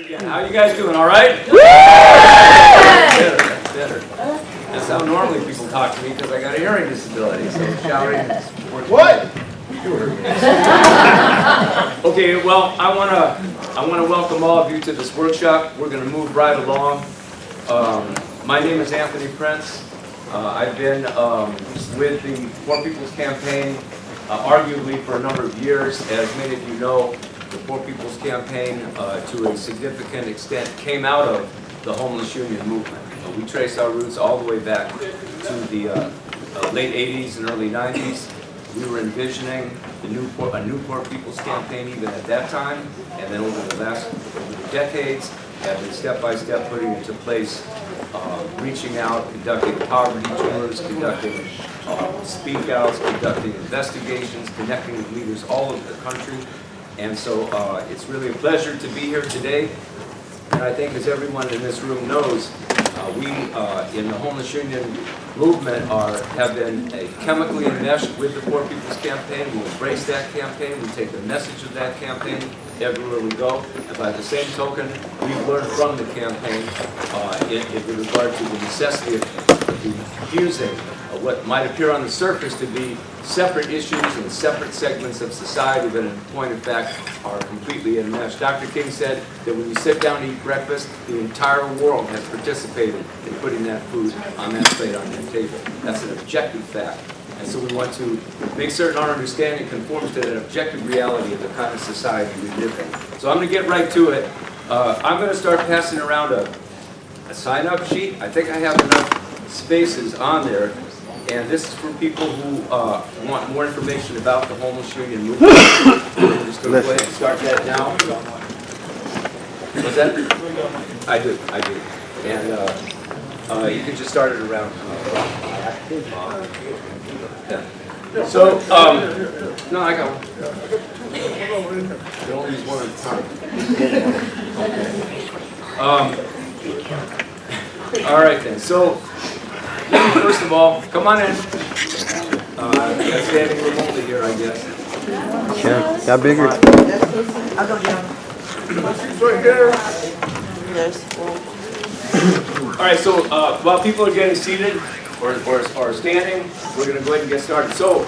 Again. How you guys doing? All right? Better. That's how normally people talk to me because I got a hearing disability. So shouting. What? Okay. Well, I wanna welcome all of you to this workshop. We're gonna move right along. My name is Anthony Prince. I've been with the Poor People's Campaign arguably for a number of years. As many of you know, the Poor People's Campaign, to a significant extent, came out of the homeless union movement. We trace our roots all the way back to the late 80s and early 90s. We were envisioning a new Poor People's Campaign even at that time, and then over the decades, have been step-by-step putting into place, reaching out, conducting poverty tours, conducting speak-outs, conducting investigations, connecting with leaders all over the country. And so it's really a pleasure to be here today. And I think, as everyone in this room knows, we in the homeless union movement have been chemically enmeshed with the Poor People's Campaign. We embrace that campaign. We take the message of that campaign everywhere we go. And by the same token, we've learned from the campaign in regard to the necessity of fusing what might appear on the surface to be separate issues and separate segments of society, but in point of fact are completely enmeshed. Dr. King said that when you sit down to eat breakfast, the entire world has participated in putting that food on that plate on your table. That's an objective fact. And so we want to make certain our understanding conforms to that objective reality of the kind of society we live in. So I'm going to get right to it. I'm going to start passing around a sign-up sheet. I think I have enough spaces on there. And this is for people who want more information about the homeless union movement. I'm just going to go ahead and start that now. What's that? I do. And you can just start it around. Yeah. So, no, I got one. You only use one at a time. All right then. So, first of all, come on in. I'm standing remotely here, I guess. Yeah, got bigger. I'll go down. Right here. All right, so while people are getting seated or standing, we're going to go ahead and get started. So,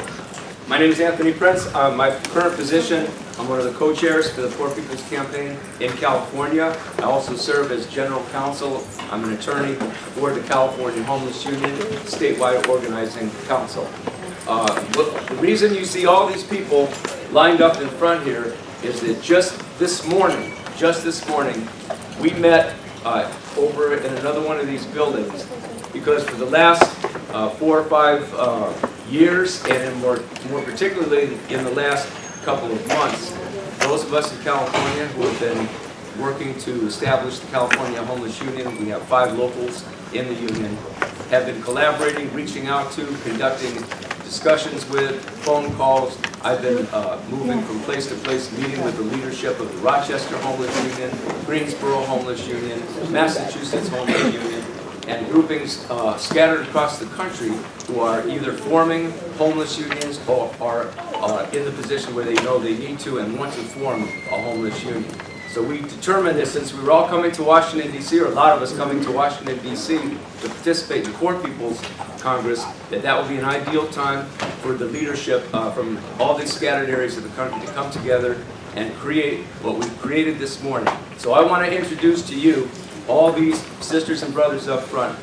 my name is Anthony Prince. My current position, I'm one of the co-chairs for the Poor People's Campaign in California. I also serve as general counsel. I'm an attorney for the California Homeless Union statewide organizing council. The reason you see all these people lined up in front here is that just this morning, we met over in another one of these buildings because for the last 4 or 5 years, and more particularly in the last couple of months, those of us in California who have been working to establish the California Homeless Union, we have 5 locals in the union, have been collaborating, reaching out to, conducting discussions with, phone calls. I've been moving from place to place, meeting with the leadership of the Rochester Homeless Union, Greensboro Homeless Union, Massachusetts Homeless Union, and groupings scattered across the country who are either forming homeless unions or are in the position where they know they need to and want to form a homeless union. So we determined that since we were all coming to Washington, D.C., or a lot of us coming to Washington, D.C. to participate in the Poor People's Congress, that would be an ideal time for the leadership from all these scattered areas of the country to come together and create what we created this morning. So I want to introduce to you all these sisters and brothers up front.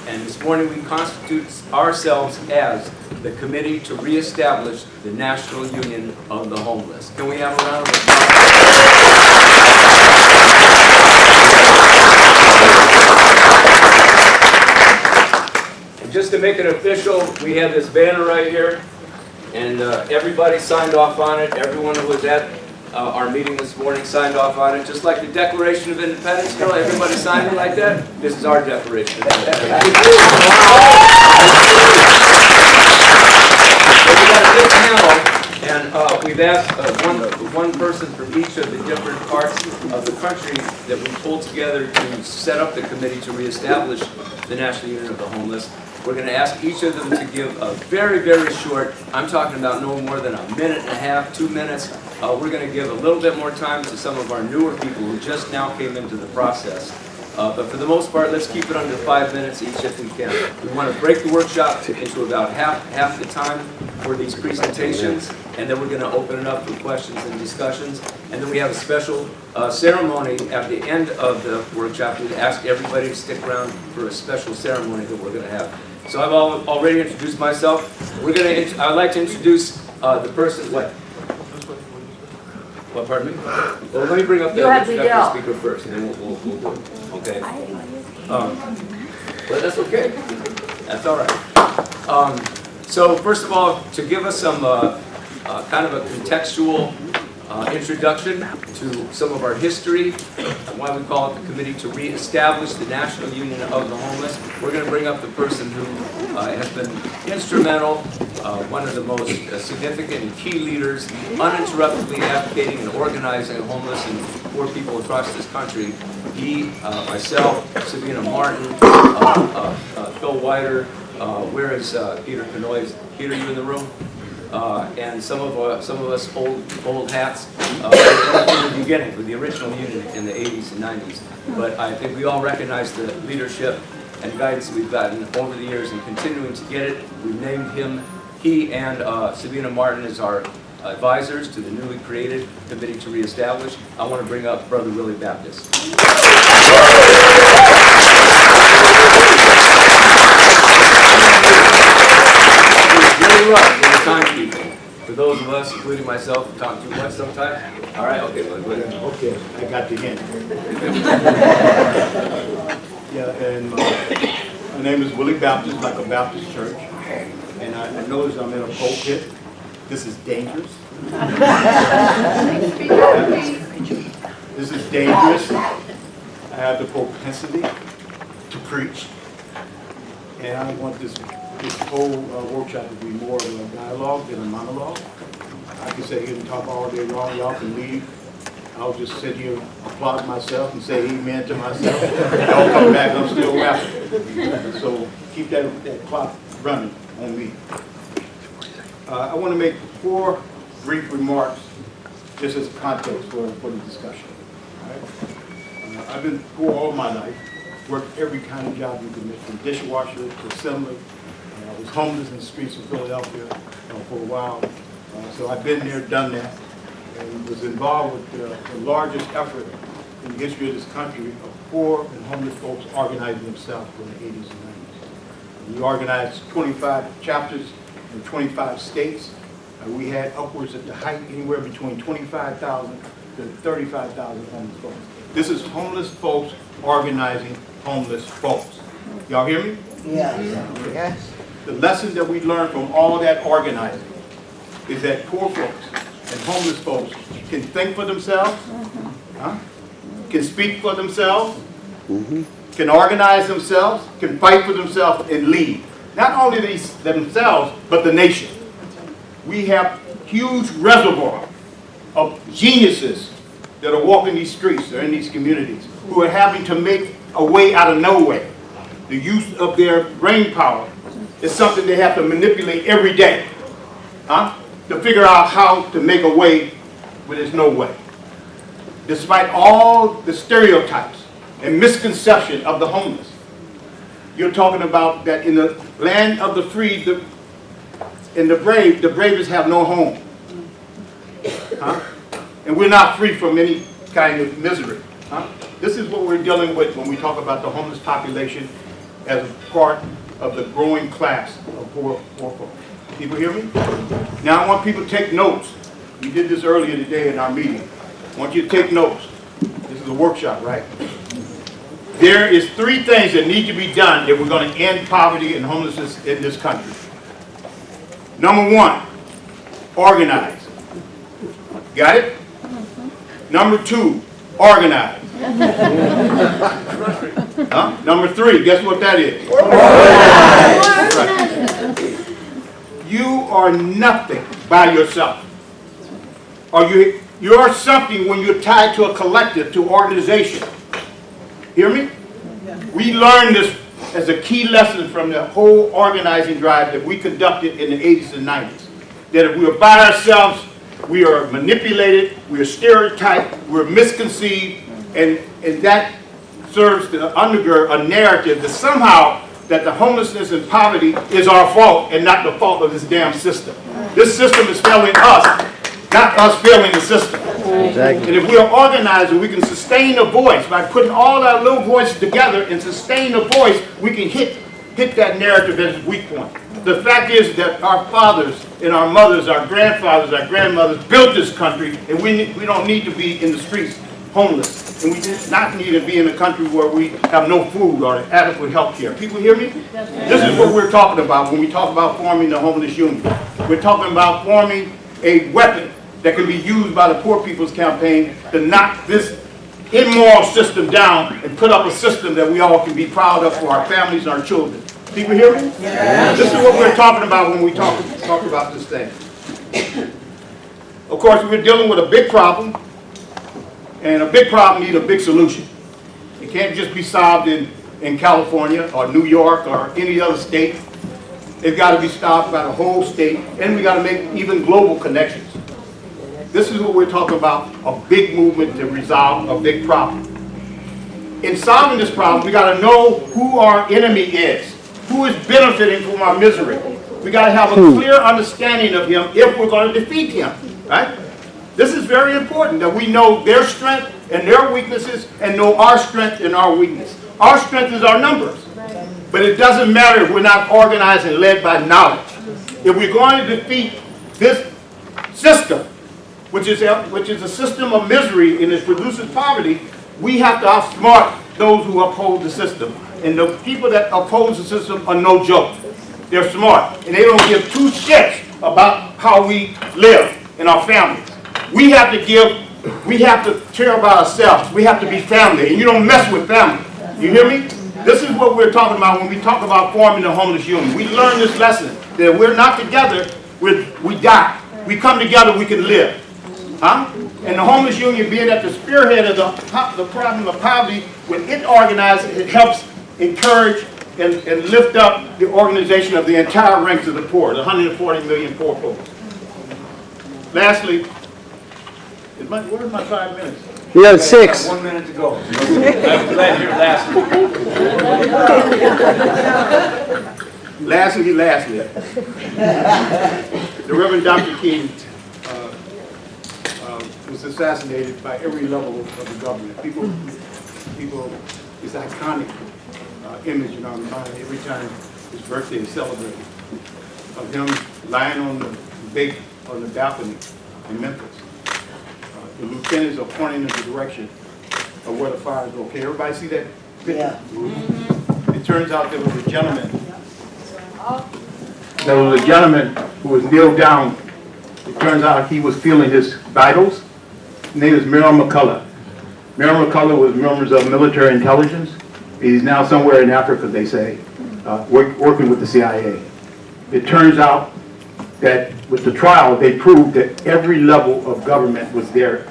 And this morning we constitute ourselves as the Committee to Reestablish the National Union of the Homeless. Can we have a round of applause? And just to make it official, we have this banner right here, and everybody signed off on it. Everyone who was at our meeting this morning signed off on it, just like the Declaration of Independence. You know, everybody signed it like that. This is our Declaration of Independence. So we got a big panel, and we've asked one person from each of the different parts of the country that we pulled together to set up the committee to reestablish the National Union of the Homeless. We're going to ask each of them to give a very, very short, I'm talking about no more than a minute and a half, 2 minutes, we're going to give a little bit more time to some of our newer people who just now came into the process. But for the most part, let's keep it under 5 minutes each if we can. We want to break the workshop into about half the time for these presentations, and then we're going to open it up for questions and discussions. And then we have a special ceremony at the end of the workshop. We ask everybody to stick around for a special ceremony that we're going to have. So I've already introduced myself. I'd like to introduce the person. What, pardon me? Well, let me bring up the introductory speaker first, and then we'll do it. Okay. But that's okay. That's all right. So first of all, to give us some kind of a contextual introduction to some of our history, why we call it the Committee to Reestablish the National Union of the Homeless, we're going to bring up the person who has been instrumental, one of the most significant and key leaders, uninterruptedly advocating and organizing homeless and poor people across this country. He, myself, Sabina Martin, Phil Whiter, where is Peter Canoy? Peter, you in the room? And some of us old hats from the beginning, with the original union in the 80s and 90s. But I think we all recognize the leadership and guidance we've gotten over the years and continuing to get it. We've named him, he and Sabina Martin as our advisors to the newly created Committee to Reestablish. I want to bring up Brother Willie Baptist. Really rough for the timekeeping. For those of us, including myself, who talk too much sometimes. All right, okay, go ahead. Okay, I got the hint. Yeah, and my name is Willie Baptist, like a Baptist church. And I notice I'm in a pulpit. This is dangerous. This is dangerous. I have the propensity to preach. And I want this whole workshop to be more of a dialogue than a monologue. I can sit here and talk all day long. Y'all can leave. I'll just sit here and applaud myself and say amen to myself. Y'all come back, I'm still rapping. So keep that clock running on me. I want to make 4 brief remarks just as context for the discussion. All right? I've been poor all my life, worked every kind of job you can make, from dishwasher to assembly. I was homeless in the streets of Philadelphia for a while. So I've been there, done that, and was involved with the largest effort in the history of this country of poor and homeless folks organizing themselves in the 80s and 90s. We organized 25 chapters in 25 states. We had upwards at the height anywhere between 25,000 to 35,000 homeless folks. This is homeless folks organizing homeless folks. Y'all hear me? Yes. The lesson that we learned from all that organizing is that poor folks and homeless folks can think for themselves, can speak for themselves, can organize themselves, can fight for themselves and lead. Not only themselves, but the nation. We have huge reservoir of geniuses that are walking these streets or in these communities who are having to make a way out of no way. The use of their brain power is something they have to manipulate every day, to figure out how to make a way where there's no way. Despite all the stereotypes and misconception of the homeless, you're talking about that in the land of the free and the brave, the bravest have no home. And we're not free from any kind of misery. This is what we're dealing with when we talk about the homeless population as a part of the growing class of poor folks. People hear me? Now I want people to take notes. We did this earlier today in our meeting. I want you to take notes. This is a workshop, right? There is 3 things that need to be done if we're going to end poverty and homelessness in this country. Number 1, organize. Got it? Number 2, organize. Number 3, guess what that is? Right. You are nothing by yourself. Or you're something when you're tied to a collective, to organization. Hear me? We learned this as a key lesson from the whole organizing drive that we conducted in the 80s and 90s. That if we were by ourselves, we are manipulated, we are stereotyped, we're misconceived, and that serves to undergird a narrative that somehow that the homelessness and poverty is our fault and not the fault of this damn system. This system is failing us, not us failing the system. Exactly. And if we are organized and we can sustain the voice by putting all our little voices together and sustain the voice, we can hit that narrative as a weak point. The fact is that our fathers and our mothers, our grandfathers, our grandmothers built this country, and we don't need to be in the streets homeless. And we do not need to be in a country where we have no food or adequate health care. People hear me? This is what we're talking about when we talk about forming the homeless union. We're talking about forming a weapon that can be used by the Poor People's Campaign to knock this immoral system down and put up a system that we all can be proud of for our families and our children. People hear me? Yes. This is what we're talking about when we talk about this thing. Of course, we're dealing with a big problem, and a big problem needs a big solution. It can't just be solved in California or New York or any other state. It's got to be solved by the whole state, and we got to make even global connections. This is what we're talking about, a big movement to resolve a big problem. In solving this problem, we got to know who our enemy is, who is benefiting from our misery. We got to have a clear understanding of him if we're going to defeat him, right? This is very important that we know their strength and their weaknesses and know our strength and our weakness. Our strength is our numbers, but it doesn't matter if we're not organized and led by knowledge. If we're going to defeat this system, which is a system of misery and it produces poverty, we have to outsmart those who uphold the system. And the people that oppose the system are no joke. They're smart, and they don't give two shits about how we live in our families. We have to care about ourselves. We have to be family, and you don't mess with family. You hear me? This is what we're talking about when we talk about forming the homeless union. We learn this lesson, that if we're not together, we die. We come together, we can live. Huh? And the homeless union being at the spearhead of the problem of poverty, when it organizes, it helps encourage and lift up the organization of the entire ranks of the poor, the 140 million poor folks. Lastly, what are my 5 minutes? You have 6. 1 minute to go. I'm glad you're last. Lastly, the Reverend Dr. King was assassinated by every level of the government. People, it's iconic image in our mind every time his birthday is celebrated, of him lying on the balcony in Memphis. The lieutenants are pointing in the direction of where the fire is located. Everybody see that picture? Yeah. Mm-hmm. It turns out there was a gentleman. There was a gentleman who was kneeled down. It turns out he was feeling his vitals. His name is Merrill McCullough. Merrill McCullough was members of military intelligence. He's now somewhere in Africa, they say, working with the CIA. It turns out that with the trial, they proved that every level of government was there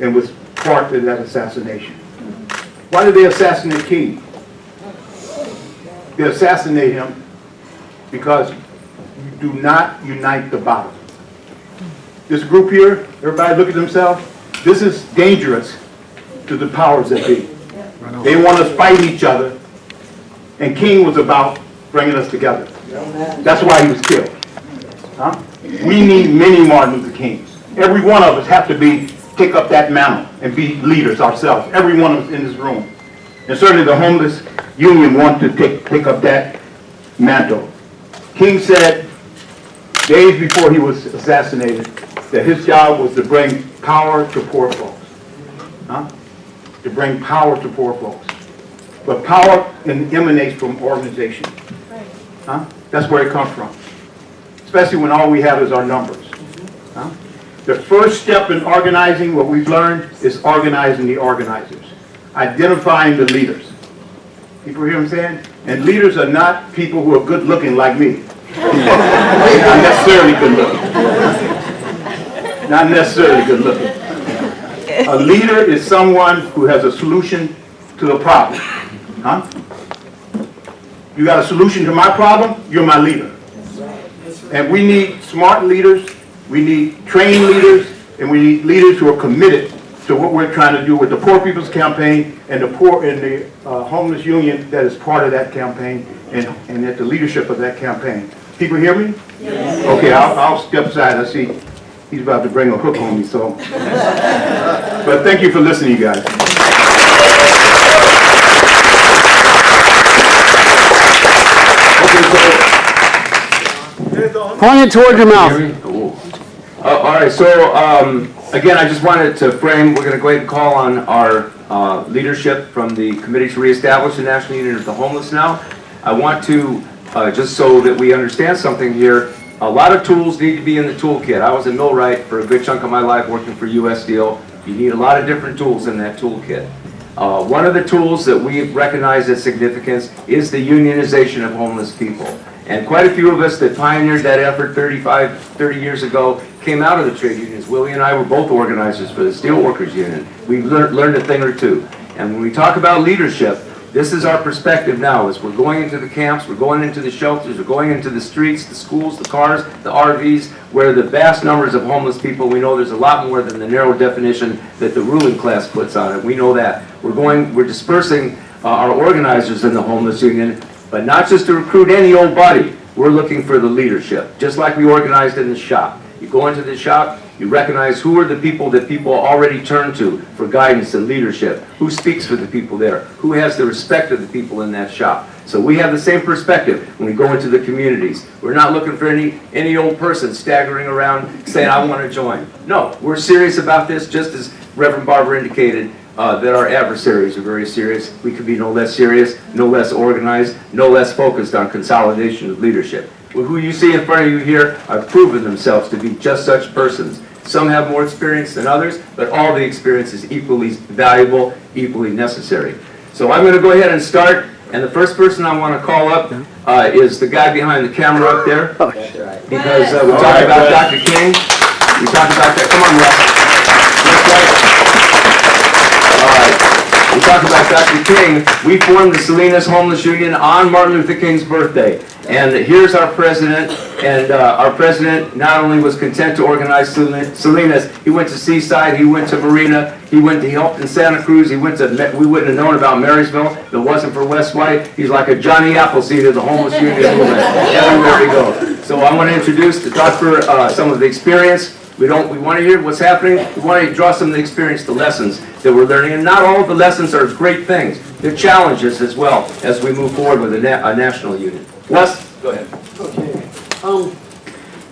and was part of that assassination. Why did they assassinate King? They assassinate him because you do not unite the bottom. This group here, everybody look at themselves. This is dangerous to the powers that be. They want us to fight each other, and King was about bringing us together. That's why he was killed. Huh? We need many Martin Luther Kings. Every one of us have to take up that mantle and be leaders ourselves. Every one of us in this room. And certainly the homeless union want to take up that mantle. King said, days before he was assassinated, that his job was to bring power to poor folks. Huh? To bring power to poor folks. But power emanates from organization. Huh? That's where it comes from. Especially when all we have is our numbers. Huh? The first step in organizing, what we've learned, is organizing the organizers. Identifying the leaders. People hear what I'm saying? And leaders are not people who are good looking like me. Not necessarily good looking. Not necessarily good looking. A leader is someone who has a solution to the problem. Huh? You got a solution to my problem, you're my leader. And we need smart leaders We need trained leaders, and we need leaders who are committed to what we're trying to do with the Poor People's Campaign and the Homeless Union that is part of that campaign and at the leadership of that campaign. People hear me? Yes. Okay, I'll step aside. I see he's about to bring a hook on me, so. But thank you for listening, you guys. Point it towards your mouth. All right, so again, I just wanted to frame, we're going to go ahead and call on our leadership from the Committee to Reestablish the National Union of the Homeless now. I want to, just so that we understand something here, a lot of tools need to be in the toolkit. I was a millwright for a good chunk of my life working for U.S. Steel. You need a lot of different tools in that toolkit. One of the tools that we recognize as significance is the unionization of homeless people. And quite a few of us that pioneered that effort 30 years ago came out of the trade unions. Willie and I were both organizers for the Steelworkers Union. We learned a thing or two. And when we talk about leadership, this is our perspective now as we're going into the camps, we're going into the shelters, we're going into the streets, the schools, the cars, the RVs, where the vast numbers of homeless people, we know there's a lot more than the narrow definition that the ruling class puts on it. We know that. We're dispersing our organizers in the homeless union, but not just to recruit any old body. We're looking for the leadership, just like we organized in the shop. You go into the shop, you recognize who are the people that people already turn to for guidance and leadership, who speaks for the people there, who has the respect of the people in that shop. So we have the same perspective when we go into the communities. We're not looking for any old person staggering around saying, I want to join. No, we're serious about this, just as Reverend Barber indicated, that our adversaries are very serious. We could be no less serious, no less organized, no less focused on consolidation of leadership. Who you see in front of you here have proven themselves to be just such persons. Some have more experience than others, but all the experience is equally valuable, equally necessary. So I'm going to go ahead and start, and the first person I want to call up is the guy behind the camera up there. Because we talked about Dr. King. We talked about that. Come on, Russ. We talked about Dr. King. We formed the Salinas Homeless Union on Martin Luther King's birthday. And here's our president, and our president not only was content to organize Salinas, he went to Seaside, he went to Marina, he helped in Santa Cruz, we wouldn't have known about Marysville if it wasn't for West White. He's like a Johnny Appleseed of the homeless union movement, everywhere we go. So I want to introduce the doctor, some of the experience. We want to hear what's happening. We want to draw some of the experience, the lessons that we're learning. And not all of the lessons are great things. They're challenges as well as we move forward with a national union. Wes, go ahead. Okay.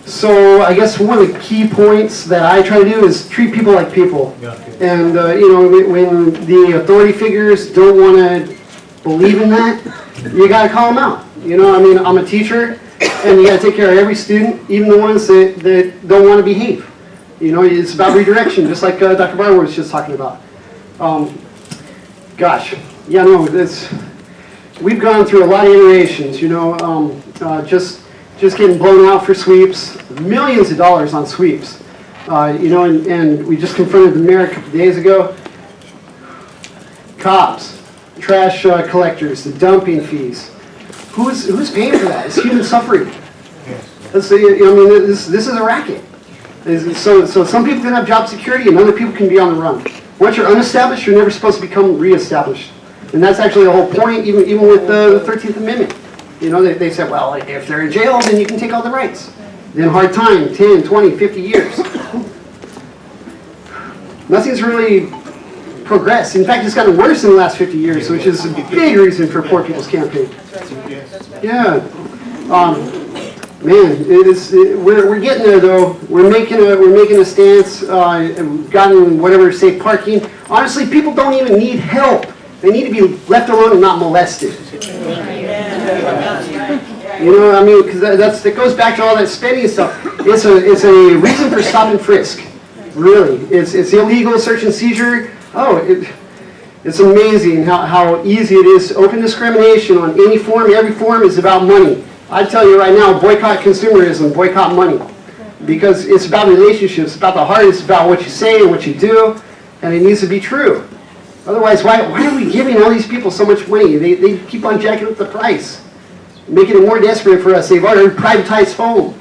So I guess one of the key points that I try to do is treat people like people. And when the authority figures don't want to believe in that, you got to call them out. I'm a teacher, and you got to take care of every student, even the ones that don't want to behave. It's about redirection, just like Dr. Barber was just talking about. We've gone through a lot of iterations, just getting blown out for sweeps, millions of dollars on sweeps. And we just confronted the mayor a couple of days ago. Cops, trash collectors, the dumping fees. Who's paying for that? It's human suffering. This is a racket. So some people can have job security and other people can be on the run. Once you're unestablished, you're never supposed to become reestablished. And that's actually the whole point, even with the 13th Amendment. They said, well, if they're in jail, then you can take all the rights. Then hard time, 10, 20, 50 years. Nothing's really progressed. In fact, it's gotten worse in the last 50 years, which is a big reason for Poor People's Campaign. Yeah. We're getting there though. We're making a stance. We've gotten whatever safe parking. Honestly, people don't even need help. They need to be left alone and not molested. Because that goes back to all that spending stuff. It's a reason for stop and frisk. Really, it's illegal search and seizure. It's amazing how easy it is. Open discrimination on any form. Every form is about money. I tell you right now, boycott consumerism, boycott money. Because it's about relationships, it's about the heart, it's about what you say and what you do, and it needs to be true. Otherwise, why are we giving all these people so much money? They keep on jacking up the price, making it more desperate for us. They've already privatized phone.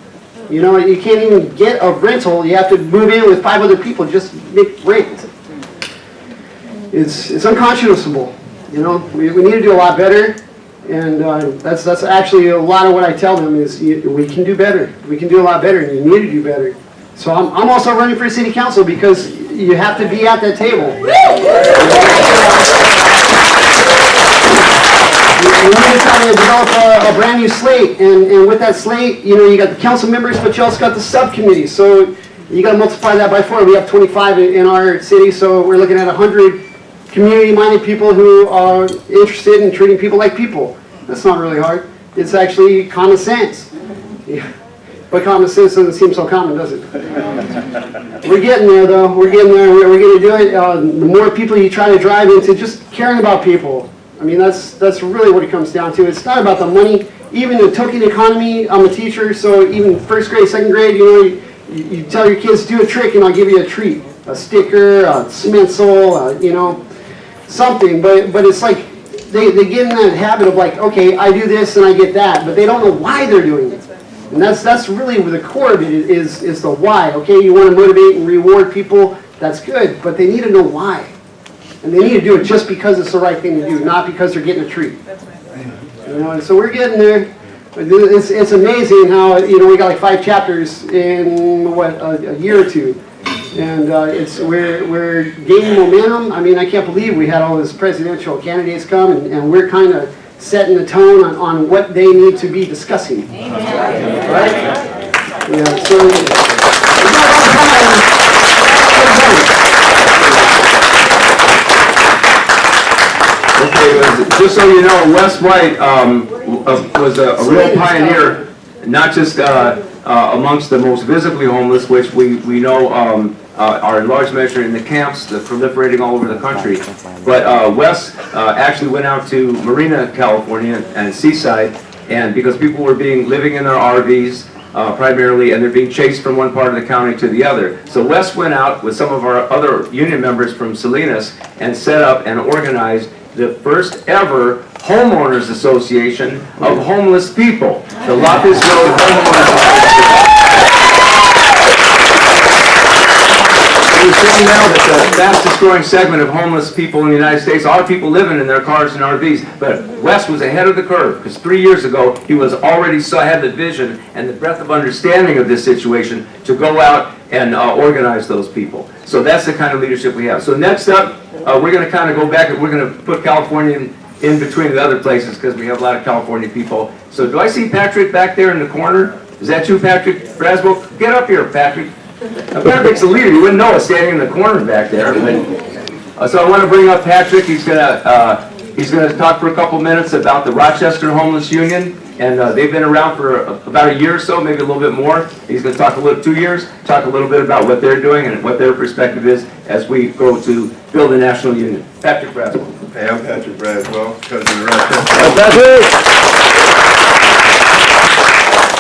You know, you can't even get a rental. You have to move in with 5 other people just to make rent. It's unconscionable. You know, we need to do a lot better. And that's actually a lot of what I tell them is we can do better. We can do a lot better, and you need to do better. So I'm also running for city council because you have to be at that table. We need to try to develop a brand new slate, and with that slate, you know, you got the council members, but you also got the subcommittees. So you got to multiply that by 4. We have 25 in our city, so we're looking at 100 community-minded people who are interested in treating people like people. That's not really hard. It's actually common sense. Yeah. But common sense doesn't seem so common, does it? We're getting there, though. We're getting there. We're going to do it. The more people you try to drive into just caring about people. I mean, that's really what it comes down to. It's not about the money. Even the token economy, I'm a teacher, so even 1st grade, 2nd grade, you know, you tell your kids, do a trick and I'll give you a treat. A sticker, a Sminsel, you know, something. But it's like they get in that habit of like, okay, I do this and I get that, but they don't know why they're doing it. And that's really where the core of it is the why. Okay, you want to motivate and reward people, that's good, but they need to know why. And they need to do it just because it's the right thing to do, not because they're getting a treat. You know, and so we're getting there. It's amazing how, you know, we got like 5 chapters in a year or 2. And we're gaining momentum. I mean, I can't believe we had all these presidential candidates come, and we're kind of setting the tone on what they need to be discussing. Amen. Right? Yeah, so Okay, just so you know, Wes White was a real pioneer, not just amongst the most visibly homeless, which we know are in large measure in the camps that are proliferating all over the country. But Wes actually went out to Marina, California, and Seaside, and because people were living in their RVs primarily, and they're being chased from one part of the county to the other. So Wes went out with some of our other union members from Salinas and set up and organized the first ever homeowners association of homeless people, the Lopez Road Homeowners Association. We're seeing now that the fastest growing segment of homeless people in the United States are people living in their cars and RVs. But Wes was ahead of the curve, because 3 years ago he was already had the vision and the breadth of understanding of this situation to go out and organize those people. So that's the kind of leadership we have. So next up, we're going to kind of go back and we're going to put California in between the other places because we have a lot of California people. So do I see Patrick back there in the corner? Is that you, Patrick Braswell? Get up here, Patrick. Patrick's the leader. You wouldn't know us standing in the corner back there. So I want to bring up Patrick. He's going to talk for a couple minutes about the Rochester Homeless Union. And they've been around for about a year or so, maybe a little bit more. He's going to talk 2 years, talk a little bit about what they're doing and what their perspective is as we go to build a national union. Patrick Braswell. Hey, I'm Patrick Braswell, cousin of Rochester.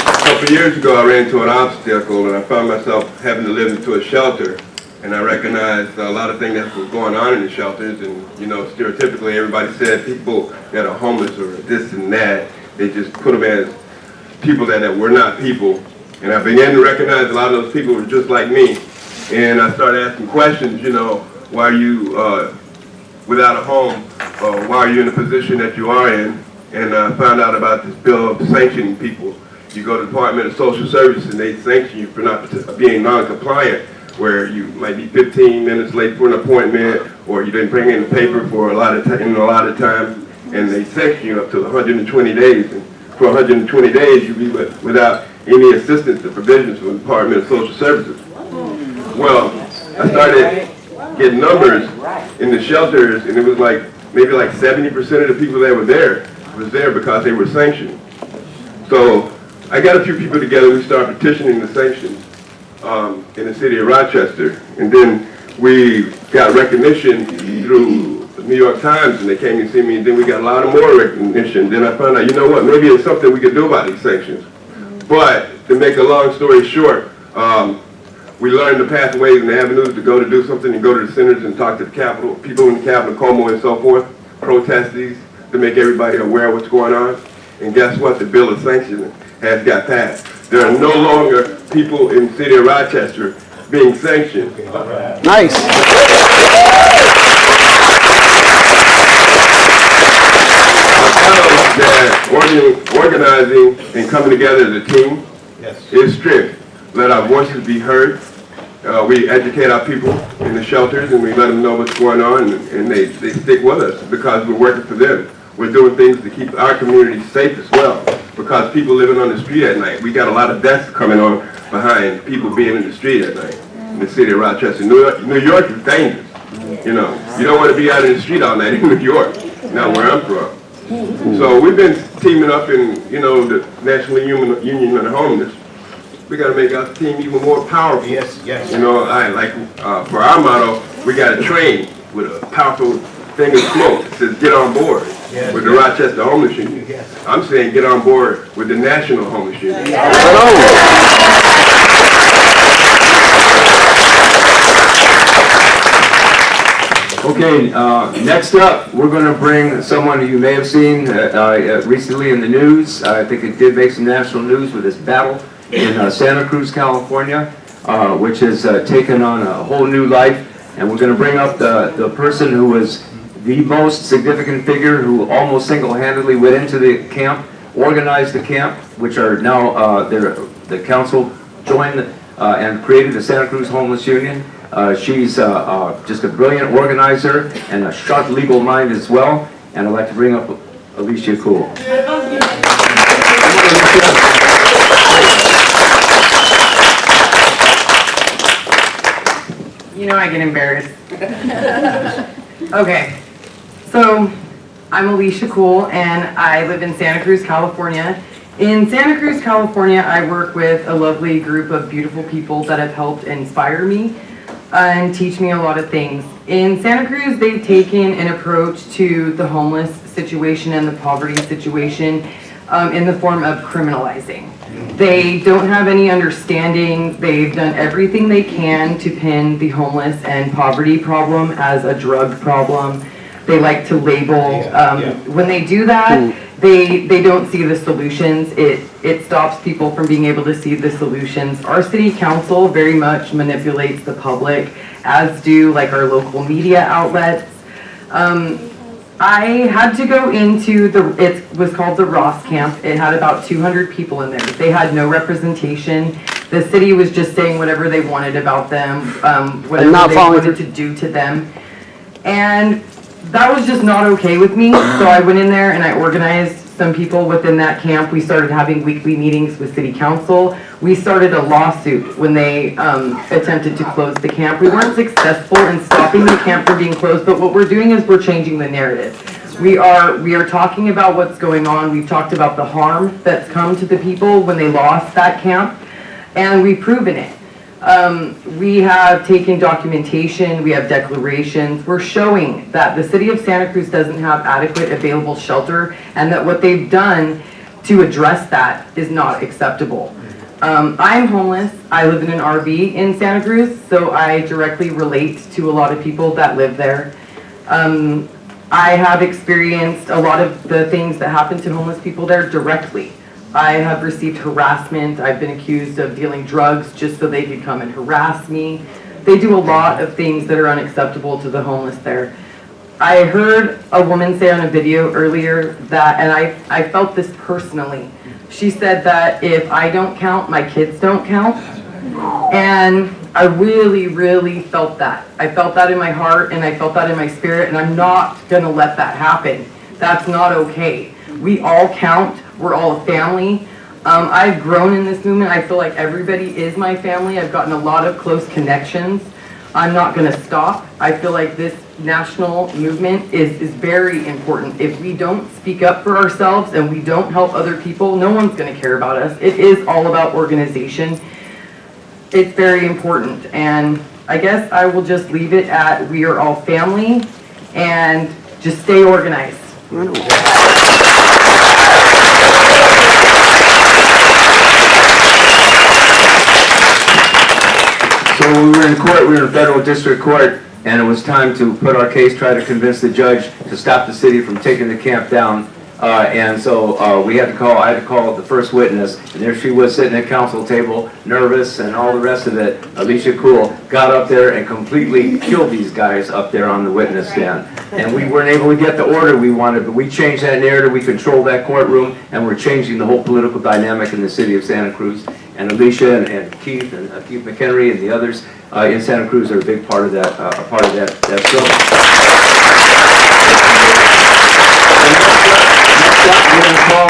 A couple of years ago, I ran into an obstacle and I found myself having to live into a shelter. And I recognized a lot of things that was going on in the shelters. And, you know, stereotypically, everybody said people that are homeless or this and that. They just put them as people that were not people. And I began to recognize a lot of those people were just like me. And I started asking questions, you know, why are you without a home? Why are you in the position that you are in? And I found out about this bill of sanctioning people. You go to the Department of Social Services and they sanction you for not being non-compliant, where you might be 15 minutes late for an appointment, or you didn't bring in the paper for a lot of time. And they sanction you up to 120 days. And for 120 days, you'll be without any assistance or provisions from the Department of Social Services. Well, I started getting numbers in the shelters, and it was like maybe like 70% of the people that were there was there because they were sanctioned. So I got a few people together. We started petitioning the sanctions in the city of Rochester, and then we got recognition through the New York Times, and they came and see me, and then we got a lot of more recognition. Then I found out, you know what, maybe it's something we could do about these sanctions. But to make a long story short, we learned the pathways and the avenues to go to do something, and go to the centers and talk to the Capitol, people in the Capitol, Como and so forth, protest these to make everybody aware of what's going on. And guess what? The bill of sanctions has got passed. there are no longer people in the city of Rochester being sanctioned. Nice. That organizing and coming together as a team is strength. Let our voices be heard. We educate our people in the shelters and we let them know what's going on, and they stick with us because we're working for them. We're doing things to keep our community safe as well, because people living on the street at night. We got a lot of deaths coming on behind people being in the street at night in the city of Rochester. New York is dangerous. You know, you don't want to be out in the street all night in New York, not where I'm from. So we've been teaming up in, the National Union of the Homeless. We got to make our team even more powerful. Yes. For our motto, we got a train with a powerful thing of smoke that says get on board with the Rochester Homeless Union. I'm saying get on board with the National Homeless Union. Okay, next up, we're going to bring someone who you may have seen recently in the news. I think it did make some national news with this battle in Santa Cruz, California, which has taken on a whole new life. And we're going to bring up the person who was the most significant figure who almost single-handedly went into the camp, organized the camp, which are now, the council joined and created the Santa Cruz Homeless Union. She's just a brilliant organizer and a sharp legal mind as well. And I'd like to bring up Alicia Cool. You know I get embarrassed. Okay, so I'm Alicia Cool and I live in Santa Cruz, California. In Santa Cruz, California, I work with a lovely group of beautiful people that have helped inspire me and teach me a lot of things. In Santa Cruz, they've taken an approach to the homeless situation and the poverty situation in the form of criminalizing. They don't have any understanding. They've done everything they can to pin the homeless and poverty problem as a drug problem. They like to label. When they do that, they don't see the solutions. It stops people from being able to see the solutions. Our city council very much manipulates the public, as do like our local media outlets. I had to go into it was called the Ross camp. It had about 200 people in there. They had no representation. The city was just saying whatever they wanted about them, whatever they wanted to do to them. And that was just not okay with me. So I went in there and I organized some people within that camp. We started having weekly meetings with city council. We started a lawsuit when they attempted to close the camp. We weren't successful in stopping the camp from being closed, but what we're doing is we're changing the narrative. We are talking about what's going on. We've talked about the harm that's come to the people when they lost that camp, and we've proven it. We have taken documentation, we have declarations, we're showing that the city of Santa Cruz doesn't have adequate available shelter and that what they've done to address that is not acceptable. I'm homeless, I live in an RV in Santa Cruz, so I directly relate to a lot of people that live there. I have experienced a lot of the things that happen to homeless people there directly. I have received harassment. I've been accused of dealing drugs just so they could come and harass me. They do a lot of things that are unacceptable to the homeless there. I heard a woman say on a video earlier that, and I felt this personally. She said that if I don't count, my kids don't count. And I really, really felt that. I felt that in my heart and I felt that in my spirit, and I'm not gonna let that happen. That's not okay. We all count. We're all a family. I've grown in this movement. I feel like everybody is my family. I've gotten a lot of close connections. I'm not going to stop. I feel like this national movement is very important. If we don't speak up for ourselves and we don't help other people, no one's going to care about us. It is all about organization. It's very important. And I guess I will just leave it at we are all family and just stay organized. So we were in court, we were in federal district court, and it was time to put our case, try to convince the judge to stop the city from taking the camp down. And so I had to call the first witness, and there she was sitting at council table, nervous and all the rest of it. Alicia Cool got up there and completely killed these guys up there on the witness stand. And we weren't able to get the order we wanted, but we changed that narrative, we controlled that courtroom, and we're changing the whole political dynamic in the city of Santa Cruz. And Alicia and Keith McHenry and the others in Santa Cruz are a big part of that, struggle. We're going to call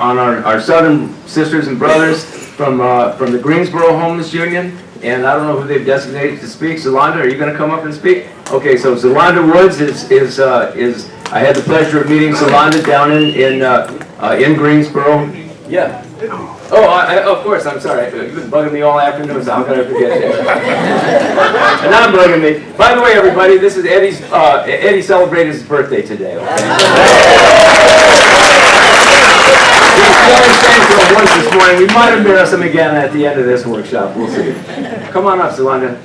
on our southern sisters and brothers from the Greensboro Homeless Union, and I don't know who they've designated to speak. Zalanda, are you going to come up and speak? Okay, so Zalanda Woods is I had the pleasure of meeting Zalanda down in Greensboro. Yeah. Oh, of course, I'm sorry. You've been bugging me all afternoon, so how can I forget you? And I'm bugging me. By the way, everybody, this is Eddie celebrated his birthday today. Okay? We only sang for him once this morning. We might embarrass him again at the end of this workshop. We'll see. Come on up, Zalanda.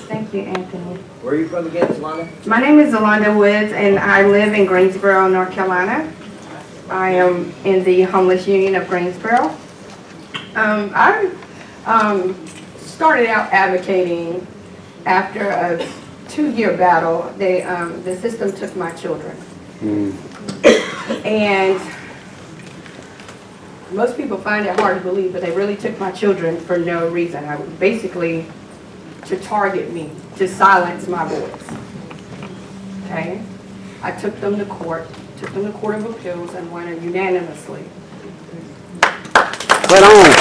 Thank you, Anthony. Where are you from again, Zalanda? My name is Zalanda Woods, and I live in Greensboro, North Carolina. I am in the Homeless Union of Greensboro. I started out advocating after a 2-year battle. The system took my children. And most people find it hard to believe, but they really took my children for no reason. I was basically to target me, to silence my voice. Okay? I took them to Court of Appeals and won it unanimously. Right on.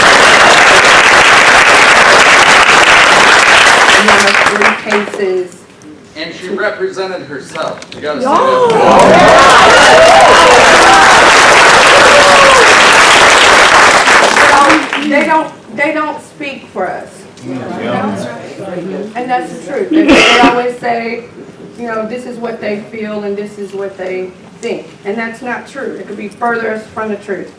And there were 3 cases. And she represented herself. You gotta see that. They don't speak for us. And that's the truth. They always say, this is what they feel and this is what they think. And that's not true. It could be furthest from the truth.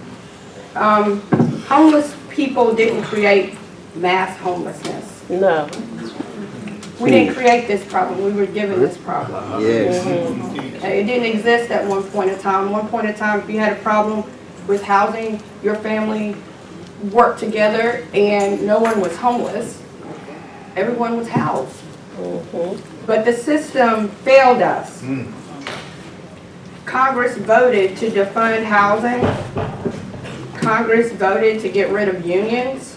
Homeless people didn't create mass homelessness. No. We didn't create this problem. We were given this problem. Yes. It didn't exist at one point in time. One point in time, if you had a problem with housing, your family worked together and no one was homeless. Everyone was housed. But the system failed us. Congress voted to defund housing. Congress voted to get rid of unions.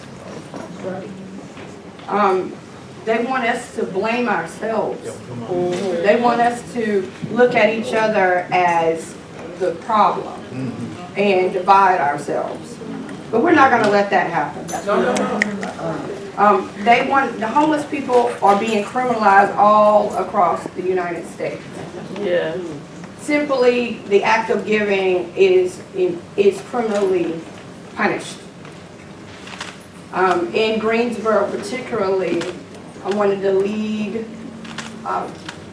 They want us to blame ourselves. They want us to look at each other as the problem and divide ourselves. But we're not going to let that happen. The homeless people are being criminalized all across the United States. Yeah. Simply, the act of giving is criminally punished. In Greensboro particularly, I'm one of the lead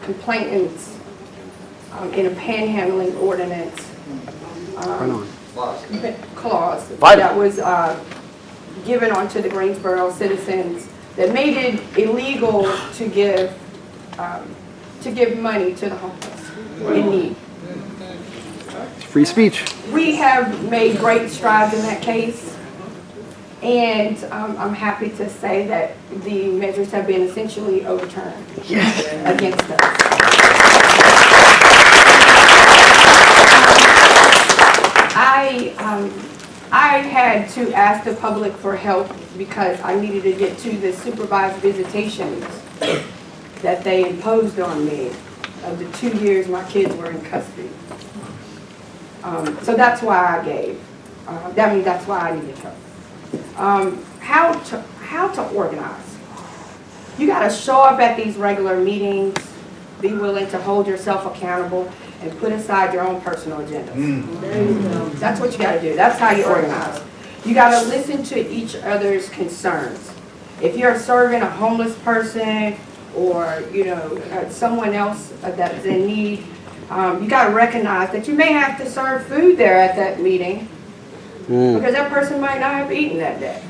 complainants in a panhandling ordinance clause that was given onto the Greensboro citizens that made it illegal to give money to the homeless in need. Free speech. We have made great strides in that case, and I'm happy to say that the measures have been essentially overturned against us. I had to ask the public for help because I needed to get to the supervised visitations that they imposed on me of the 2 years my kids were in custody. So that's why I gave. That's why I needed help. How to organize? You got to show up at these regular meetings, be willing to hold yourself accountable, and put aside your own personal agendas. That's what you got to do. That's how you organize. You got to listen to each other's concerns. If you're serving a homeless person or someone else that's in need, you got to recognize that you may have to serve food there at that meeting because that person might not have eaten that day.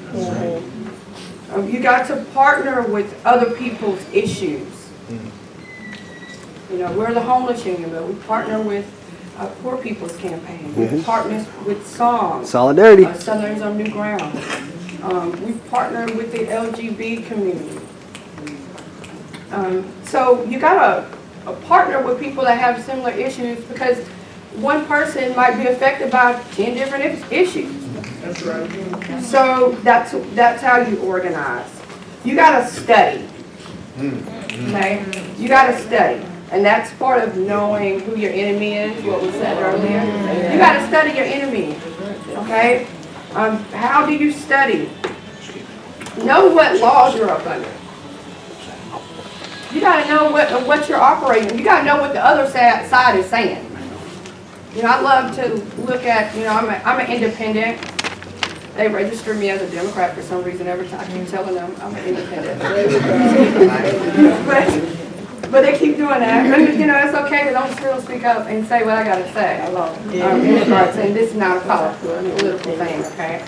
You got to partner with other people's issues. You know, we're the homeless union, but we partner with Poor People's Campaign. We partner with SONG. Solidarity. Southerners on New Ground. We partner with the LGBT community. So you gotta partner with people that have similar issues, because one person might be affected by 10 different issues. That's right. So that's how you organize. You gotta study. Okay? You gotta study. And that's part of knowing who your enemy is, what was said earlier. You gotta study your enemy. Okay? How do you study? Know what laws you're up under. You gotta know what you're operating. You gotta know what the other side is saying. You know, I love to look at, you know, I'm an independent. They registered me as a Democrat for some reason. Every time I keep telling them I'm an independent. but they keep doing that. But, you know, it's okay to don't still speak up and say what I gotta say. In regards, and this is not a political thing, okay?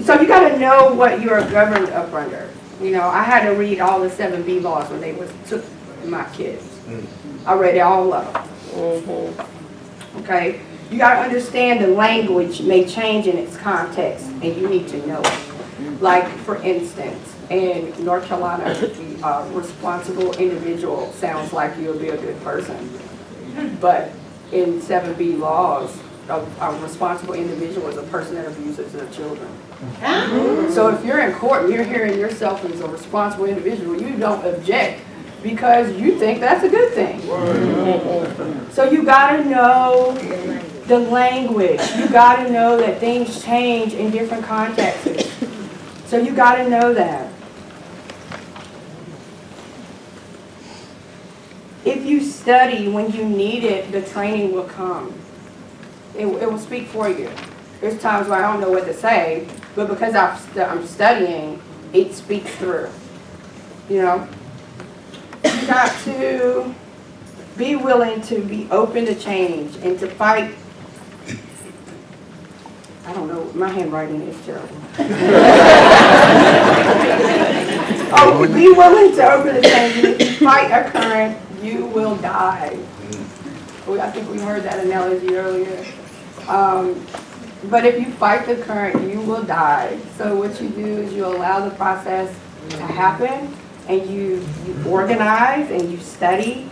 So you gotta know what you are governed up under. You know, I had to read all the 7B laws when they took my kids. I read all of them. Okay? You got to understand the language may change in its context, and you need to know it. Like, for instance, in North Carolina, responsible individual sounds like you'll be a good person. But in 7B laws, a responsible individual is a person that abuses their children. So if you're in court and you're hearing yourself as a responsible individual, you don't object because you think that's a good thing. So you gotta know the language. You gotta know that things change in different contexts. So you gotta know that. If you study when you need it, the training will come. It will speak for you. There's times where I don't know what to say, but because I'm studying, it speaks through. You know? You got to be willing to be open to change and to fight. I don't know, my handwriting is terrible. Oh, be willing to open to change. If you fight a current, you will die. I think we heard that analogy earlier. But if you fight the current, you will die. So what you do is you allow the process to happen, and you organize and you study.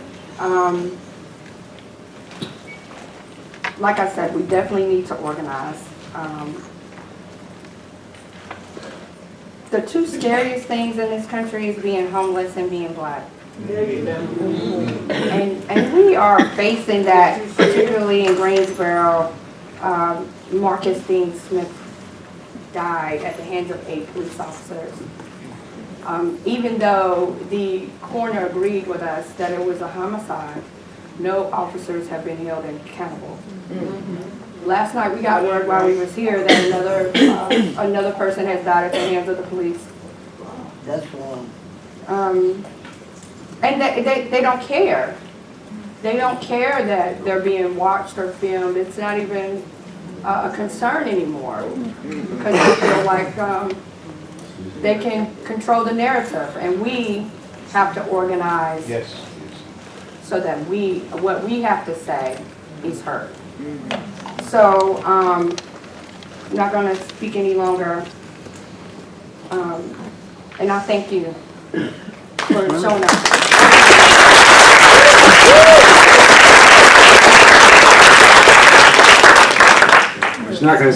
Like I said, we definitely need to organize. The two scariest things in this country is being homeless and being black. And we are facing that, particularly in Greensboro. Marcus Dean Smith died at the hands of 8 police officers. Even though the coroner agreed with us that it was a homicide, no officers have been held accountable. Last night we got word while we was here that another person has died at the hands of the police. That's wrong. And they don't care. They don't care that they're being watched or filmed. It's not even a concern anymore because they feel like they can control the narrative, and we have to organize so that what we have to say is heard. So I'm not going to speak any longer, and I thank you for showing up. She's not gonna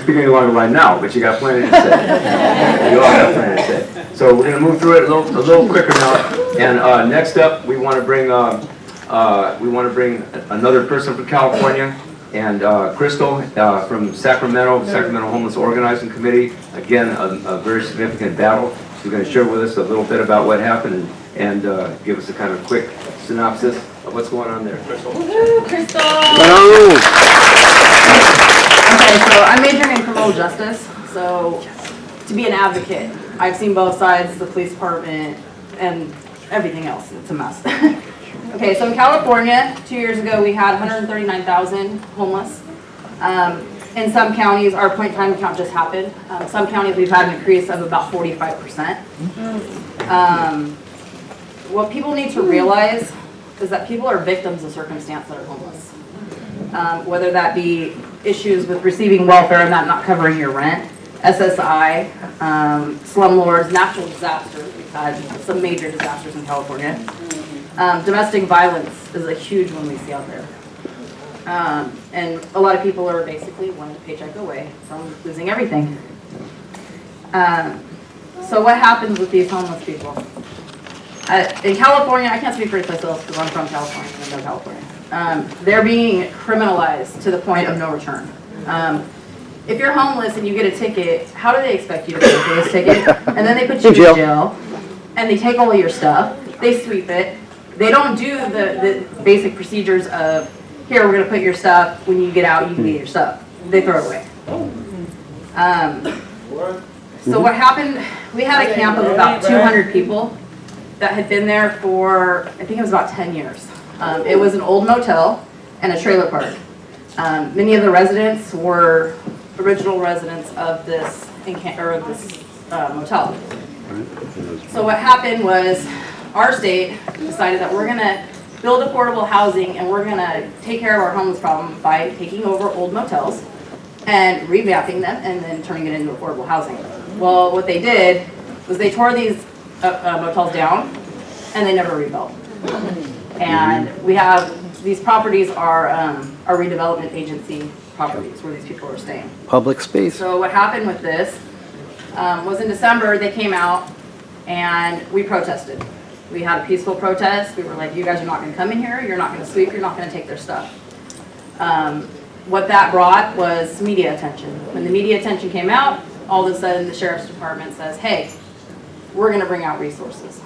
speak any longer right now, but you got plenty to say. You all have plenty to say. So we're gonna move through it a little quicker now. And next up, we want to bring another person from California, and Crystal from Sacramento Homeless Organizing Committee. Again, a very significant battle. She's going to share with us a little bit about what happened and give us a kind of quick synopsis of what's going on there. Crystal. Woo, Crystal! Hello. Okay, so I'm majoring in criminal justice, so to be an advocate, I've seen both sides, the police department, and everything else. It's a mess. Okay, so in California, 2 years ago, we had 139,000 homeless. In some counties, our point in time count just happened. Some counties, we've had an increase of about 45%. What people need to realize is that people are victims of circumstance that are homeless. Whether that be issues with receiving welfare and that not covering your rent, SSI, slumlords, natural disasters. We've had some major disasters in California. Domestic violence is a huge one we see out there. And a lot of people are basically one paycheck away from losing everything. So what happens with these homeless people? In California, I can't speak for myself because I'm from California, I know California. They're being criminalized to the point of no return. If you're homeless and you get a ticket, how do they expect you to pay this ticket? And then they put you in jail, and they take all your stuff, they sweep it. They don't do the basic procedures of, here, we're gonna put your stuff, when you get out, you can get your stuff. They throw it away. So what happened, we had a camp of about 200 people that had been there for, I think it was about 10 years. It was an old motel and a trailer park. Many of the residents were original residents of this motel. So what happened was our state decided that we're gonna build affordable housing and we're gonna take care of our homeless problem by taking over old motels and revamping them and then turning it into affordable housing. Well, what they did was they tore these motels down and they never rebuilt. And we have, these properties are redevelopment agency properties where these people are staying. Public space. So what happened with this was in December, they came out and we protested. We had a peaceful protest. We were like, you guys are not gonna come in here, you're not gonna sweep, you're not gonna take their stuff. What that brought was media attention. When the media attention came out, all of a sudden the sheriff's department says, hey, we're gonna bring out resources.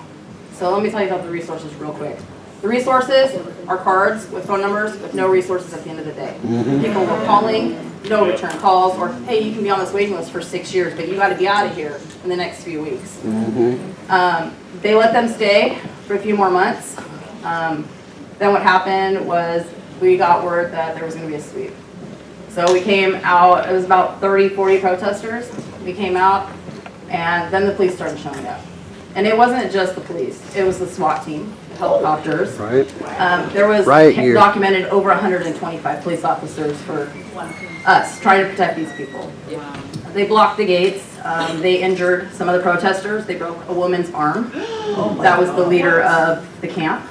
So let me tell you about the resources real quick. The resources are cards with phone numbers with no resources at the end of the day. People were calling, no return calls, or hey, you can be on this waiting list for 6 years, but you gotta be out of here in the next few weeks. They let them stay for a few more months. Then what happened was we got word that there was gonna be a sweep. So we came out, it was about 30, 40 protesters. We came out and then the police started showing up. And it wasn't just the police, it was the SWAT team, helicopters. Right. There was Here. documented over 125 police officers for us trying to protect these people. They blocked the gates, they injured some of the protesters, they broke a woman's arm. That was the leader of the camp.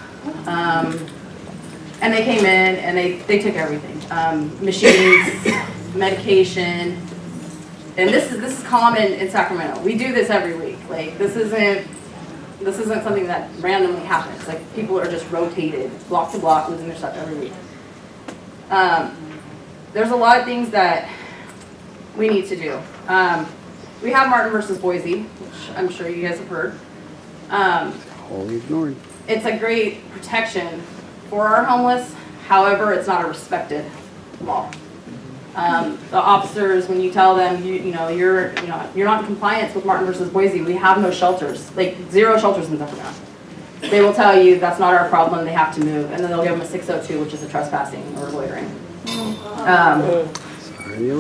And they came in and they took everything. Machines, medication. And this is common in Sacramento. We do this every week. Like this isn't something that randomly happens. Like people are just rotated, block to block, losing their stuff every week. There's a lot of things that we need to do. We have Martin versus Boise, which I'm sure you guys have heard. Wholly ignored. It's a great protection for our homeless. However, it's not a respected law. The officers, when you tell them you're not in compliance with Martin versus Boise, we have no shelters, like 0 shelters in Sacramento. They will tell you that's not our problem, they have to move, and then they'll give them a 602, which is a trespassing or loitering.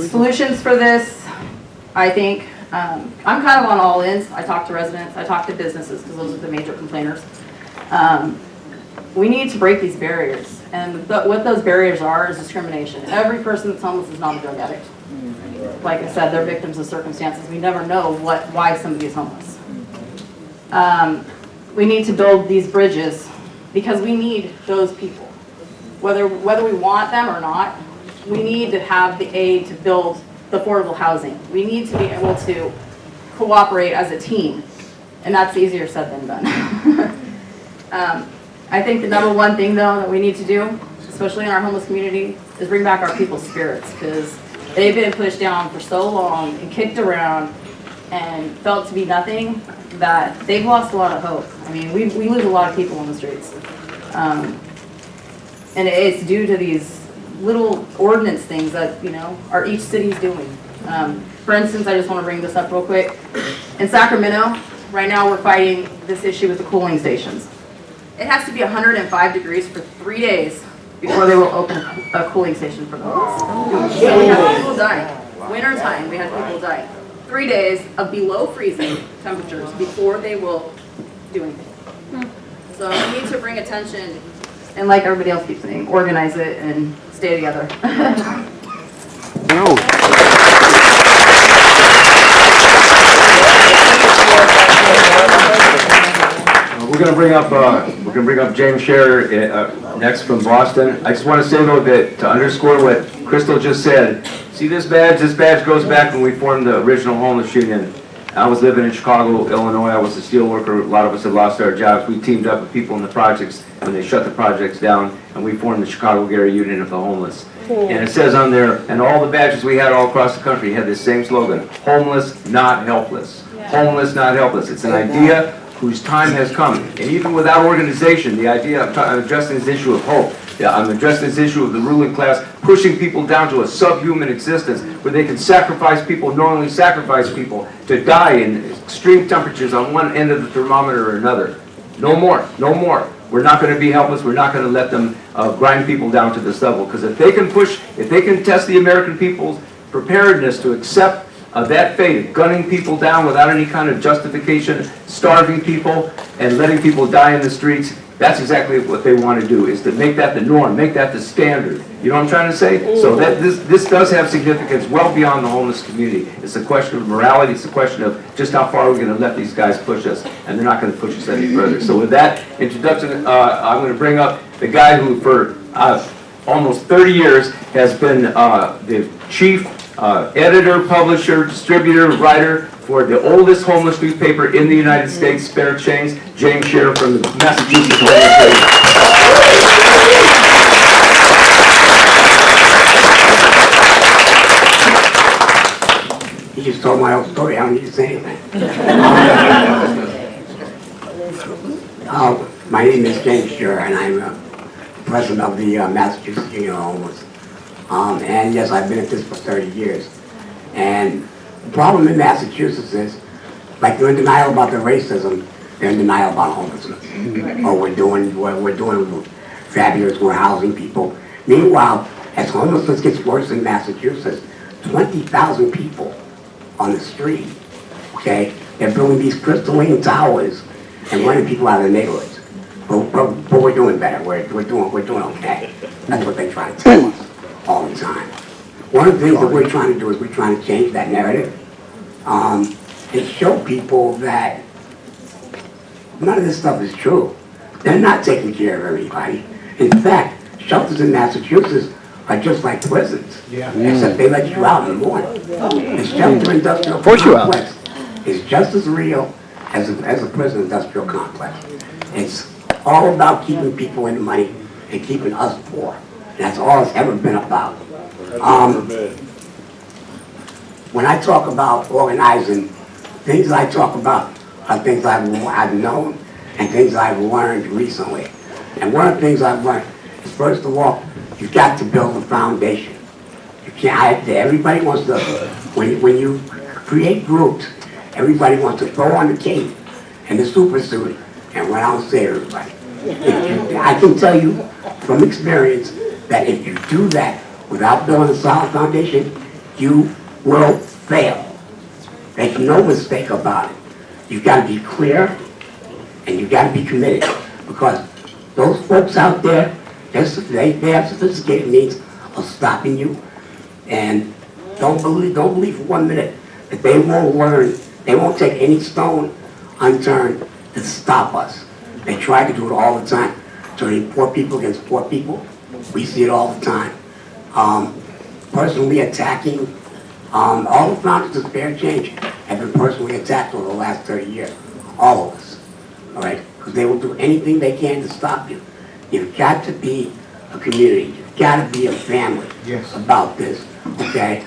Solutions for this, I think, I'm kind of on all ends. I talk to residents, I talk to businesses because those are the major complainers. We need to break these barriers, and what those barriers are is discrimination. Every person that's homeless is not a drug addict. Like I said, they're victims of circumstances. We never know why somebody is homeless. We need to build these bridges because we need those people. Whether we want them or not, we need to have the aid to build the affordable housing. We need to be able to cooperate as a team, and that's easier said than done. I think the number one thing though that we need to do, especially in our homeless community, is bring back our people's spirits, because they've been pushed down for so long and kicked around and felt to be nothing that they've lost a lot of hope. I mean, we lose a lot of people on the streets. And it's due to these little ordinance things that, are each city's doing. For instance, I just want to bring this up real quick. In Sacramento, right now we're fighting this issue with the cooling stations. It has to be 105 degrees for 3 days before they will open a cooling station for the homeless. So we had people dying. Winter time, we had people dying. 3 days of below freezing temperatures before they will do anything. So we need to bring attention And like everybody else keeps saying, organize it and stay together. No. We're gonna bring up James Scherer next from Boston. I just want to say though that to underscore what Crystal just said, see this badge? This badge goes back when we formed the original homeless union. I was living in Chicago, Illinois. I was a steel worker. A lot of us had lost our jobs. We teamed up with people in the projects when they shut the projects down, and we formed the Chicago Gary Union of the Homeless. And it says on there, and all the badges we had all across the country had this same slogan: homeless, not helpless. Homeless, not helpless. It's an idea whose time has come. And even without organization, the idea, I'm addressing this issue of hope. Yeah, I'm addressing this issue of the ruling class pushing people down to a subhuman existence where they can sacrifice people, knowingly sacrifice people, to die in extreme temperatures on one end of the thermometer or another. No more, no more. We're not going to be helpless. We're not going to let them grind people down to this level. Because if they can test the American people's preparedness to accept that fate of gunning people down without any kind of justification, starving people, and letting people die in the streets, that's exactly what they want to do, is to make that the norm, make that the standard. You know what I'm trying to say? So that this does have significance well beyond the homeless community. It's a question of morality. It's a question of just how far we're going to let these guys push us, and they're not going to push us any further. So with that introduction, I'm going to bring up the guy who for almost 30 years has been the chief editor, publisher, distributor, writer for the oldest homeless newspaper in the United States, Spare Change, James Scherer from the Massachusetts Homeless League. You just told my whole story. I don't need to say anything. My name is James Scherer, and I'm president of the Massachusetts Union of Homeless. And yes, I've been at this for 30 years. And the problem in Massachusetts is, like, they're in denial about the racism, they're in denial about homelessness. Or we're doing fabulous, we're housing people. Meanwhile, as homelessness gets worse in Massachusetts, 20,000 people on the street, okay? They're building these crystalline towers and running people out of the neighborhoods. But we're doing better, we're doing okay. That's what they try to tell us all the time. One of the things that we're trying to do is we're trying to change that narrative and show people that none of this stuff is true. They're not taking care of everybody. In fact, shelters in Massachusetts are just like prisons, except they let you out in the morning. The shelter industrial complex is just as real as a prison industrial complex. It's all about keeping people in the money and keeping us poor. That's all it's ever been about. When I talk about organizing, things I talk about are things I've known and things I've learned recently. And one of the things I've learned is, first of all, you've got to build a foundation. You can't. Everybody wants to. When you create groups, everybody wants to throw on the cape and the super suit and run out and save everybody. I can tell you from experience that if you do that without building a solid foundation, you will fail. Make no mistake about it. You've got to be clear and you've got to be committed, because those folks out there, they have sophisticated means of stopping you, and don't believe for 1 minute that they won't learn, they won't take any stone unturned to stop us. They try to do it all the time, turning poor people against poor people. We see it all the time. Personally attacking, all the founders of Spare Change have been personally attacked over the last 30 years. All of us, all right? Because they will do anything they can to stop you. You've got to be a community. You've got to be a family about this, okay?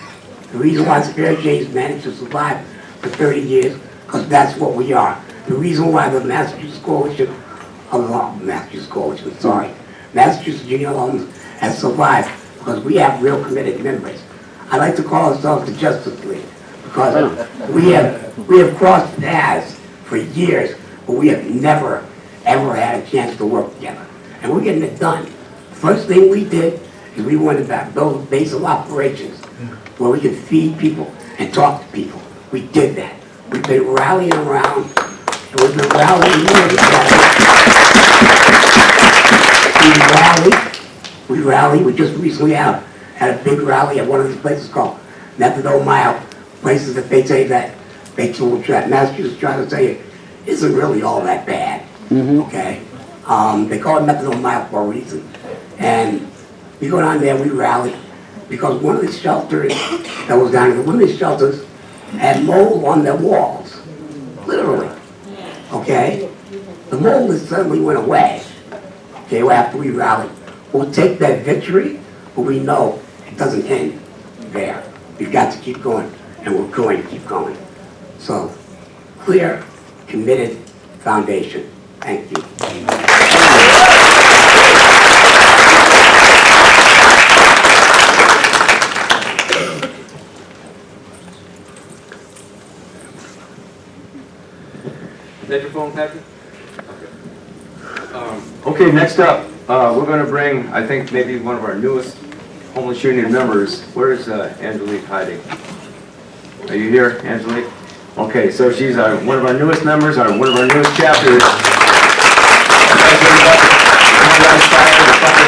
The reason why Spare Change managed to survive for 30 years, because that's what we are. The reason why the Massachusetts Union of Homeless has survived, because we have real committed members. I like to call ourselves the Justice League, because we have crossed paths for years, but we have never, ever had a chance to work together. And we're getting it done. First thing we did is we wanted to build a base of operations where we could feed people and talk to people. We did that. We've been rallying around, and we've been rallying more together. we rally, we just recently had a big rally at one of these places called Methadone Mile, places that they say that Massachusetts try to say it isn't really all that bad, okay? They call it Methadone Mile for a reason. And we go down there, we rally, because one of the shelters that was down there, one of these shelters had mold on their walls, literally, okay? The mold suddenly went away, okay, after we rallied. We'll take that victory, but we know it doesn't end there. We've got to keep going, and we're going to keep going. So, clear, committed foundation. Thank you. Is that your phone, Patrick? Okay, next up, we're going to bring, I think, maybe one of our newest homeless union members. Where's Angelique hiding? Are you here, Angelique? Okay, so she's one of our newest members, one of our newest chapters.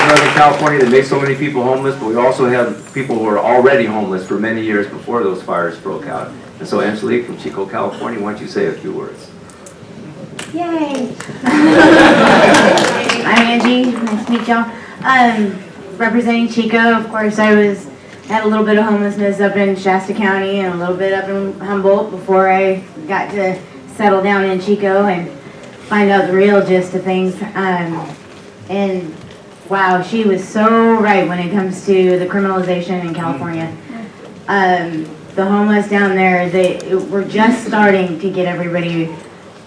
Northern California that made so many people homeless, but we also have people who are already homeless for many years before those fires broke out. And so Angelique from Chico, California, why don't you say a few words? Yay! I'm Angie. Nice to meet y'all. Representing Chico, of course, I had a little bit of homelessness up in Shasta County and a little bit up in Humboldt before I got to settle down in Chico and find out the real gist of things. And wow, she was so right when it comes to the criminalization in California. The homeless down there, we're just starting to get everybody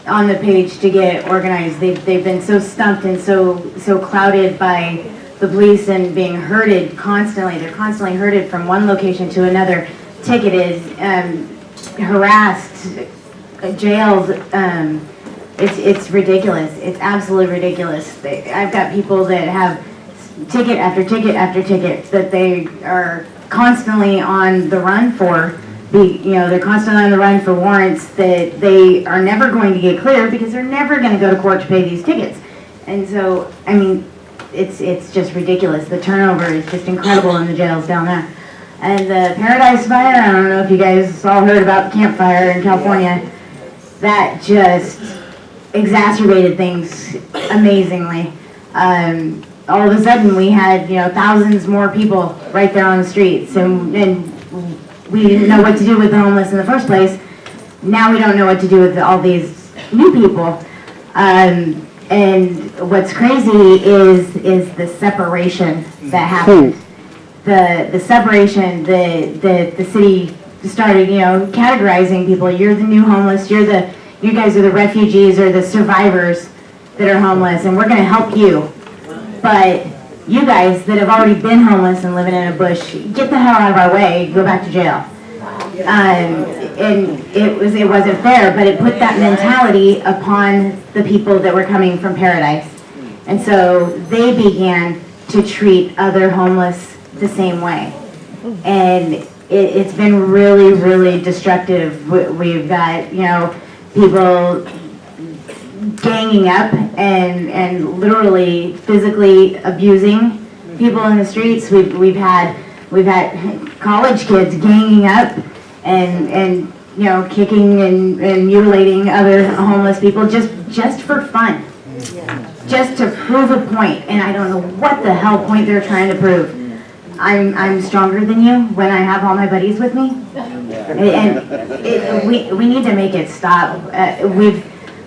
on the page to get organized. They've been so stumped and so clouded by the police and being herded constantly. They're constantly herded from one location to another, ticketed, harassed, jailed. It's ridiculous. It's absolutely ridiculous. I've got people that have ticket after ticket after ticket that they are constantly on the run for. They're constantly on the run for warrants that they are never going to get cleared because they're never going to go to court to pay these tickets. And so, I mean, it's just ridiculous. The turnover is just incredible in the jails down there. And the Paradise Fire, I don't know if you guys all heard about the Camp Fire in California. That just exacerbated things amazingly. All of a sudden we had, thousands more people right there on the streets, and we didn't know what to do with the homeless in the first place. Now we don't know what to do with all these new people. And what's crazy is the separation that happened. The separation that the city started, categorizing people. You're the new homeless, you guys are the refugees or the survivors that are homeless, and we're gonna help you. But you guys that have already been homeless and living in a bush, get the hell out of our way, go back to jail. And it wasn't fair, but it put that mentality upon the people that were coming from Paradise. And so they began to treat other homeless the same way. And it's been really, really destructive. We've got, people ganging up and literally physically abusing people in the streets. We've had college kids ganging up and kicking and mutilating other homeless people just for fun, just to prove a point. And I don't know what the hell point they're trying to prove. I'm stronger than you when I have all my buddies with me, and we need to make it stop.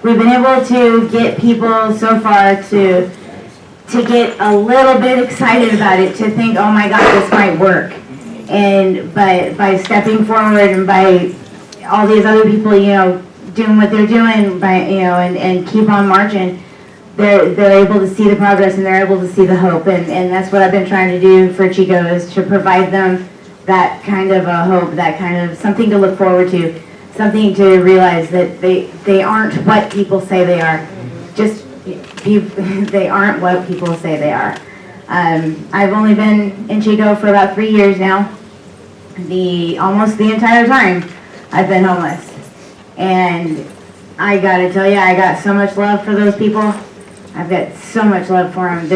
We've been able to get people so far to get a little bit excited about it, to think, oh my God, this might work. And by stepping forward and by all these other people, doing what they're doing, and keep on marching, they're able to see the progress and they're able to see the hope. And that's what I've been trying to do for Chico, is to provide them that kind of a hope, that kind of something to look forward to, something to realize that they aren't what people say they are. They aren't what people say they are. I've only been in Chico for about 3 years now. Almost the entire time I've been homeless. And I gotta tell you, I got so much love for those people. I've got so much love for them.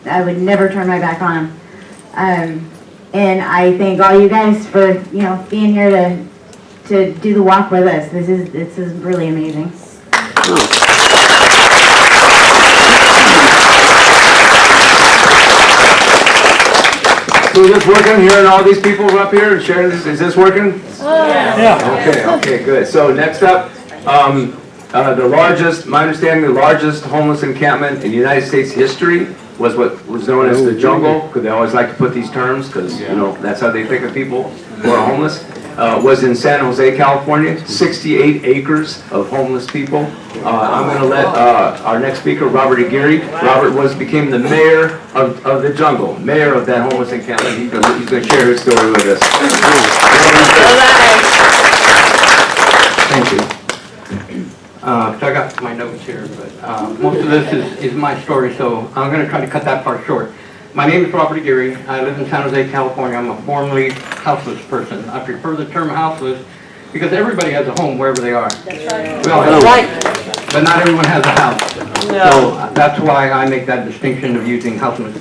I would never turn my back on them. And I thank all you guys for, you know, being here to do the walk with us. This is really amazing. So is this working, hearing all these people up here and sharing this, is this working? Yeah. Okay, good. So next up, the largest, my understanding, the largest homeless encampment in United States history was what was known as the jungle, because they always like to put these terms, because, you know, that's how they think of people who are homeless. Was in San Jose, California, 68 acres of homeless people. I'm going to let our next speaker, Robert Aguirre. Robert became the mayor of the jungle, mayor of that homeless encampment. He's going to share his story with us. Thank you. So I got my notes here, but most of this is my story, so I'm going to try to cut that part short. My name is Robert Aguirre. I live in San Jose, California. I'm a formerly houseless person. I prefer the term houseless because everybody has a home wherever they are. That's right. We all have right. But not everyone has a house. No. So that's why I make that distinction of using houseless.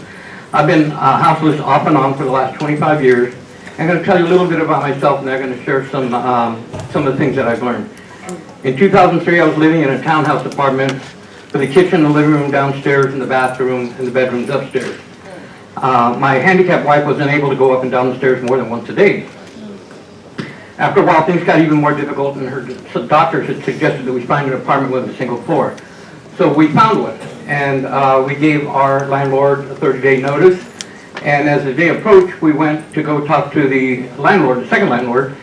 I've been houseless off and on for the last 25 years. I'm going to tell you a little bit about myself, and I'm going to share some of the things that I've learned. In 2003, I was living in a townhouse apartment with a kitchen, the living room downstairs, and the bathroom and the bedrooms upstairs. My handicapped wife wasn't able to go up and down the stairs more than once a day. After a while, things got even more difficult, and her doctors had suggested that we find an apartment with a single floor. So we found one, and we gave our landlord a 30-day notice. And as the day approached, we went to go talk to the landlord, the second landlord,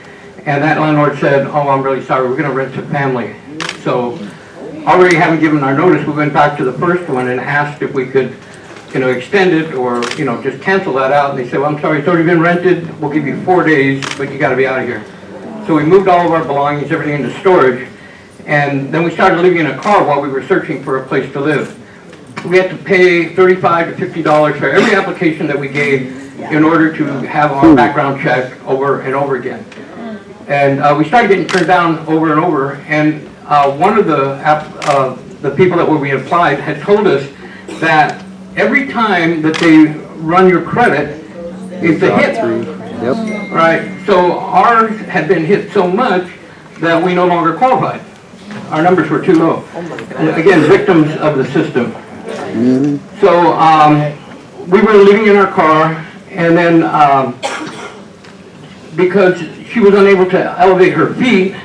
and that landlord said, "Oh, I'm really sorry, we're going to rent to family." So already having given our notice, we went back to the first one and asked if we could, you know, extend it or, you know, just cancel that out. And they said, "Well, I'm sorry, it's already been rented. We'll give you 4 days, but you got to be out of here." So we moved all of our belongings, everything into storage, and then we started living in a car while we were searching for a place to live. We had to pay $35 to $50 for every application that we gave in order to have our background check over and over again. And we started getting turned down over and over, and one of the people that we applied had told us that every time that they run your credit, it's a hit. Yep. Right? So ours had been hit so much that we no longer qualified. Our numbers were too low. Again, victims of the system. So we were living in our car, and then because she was unable to elevate her feet,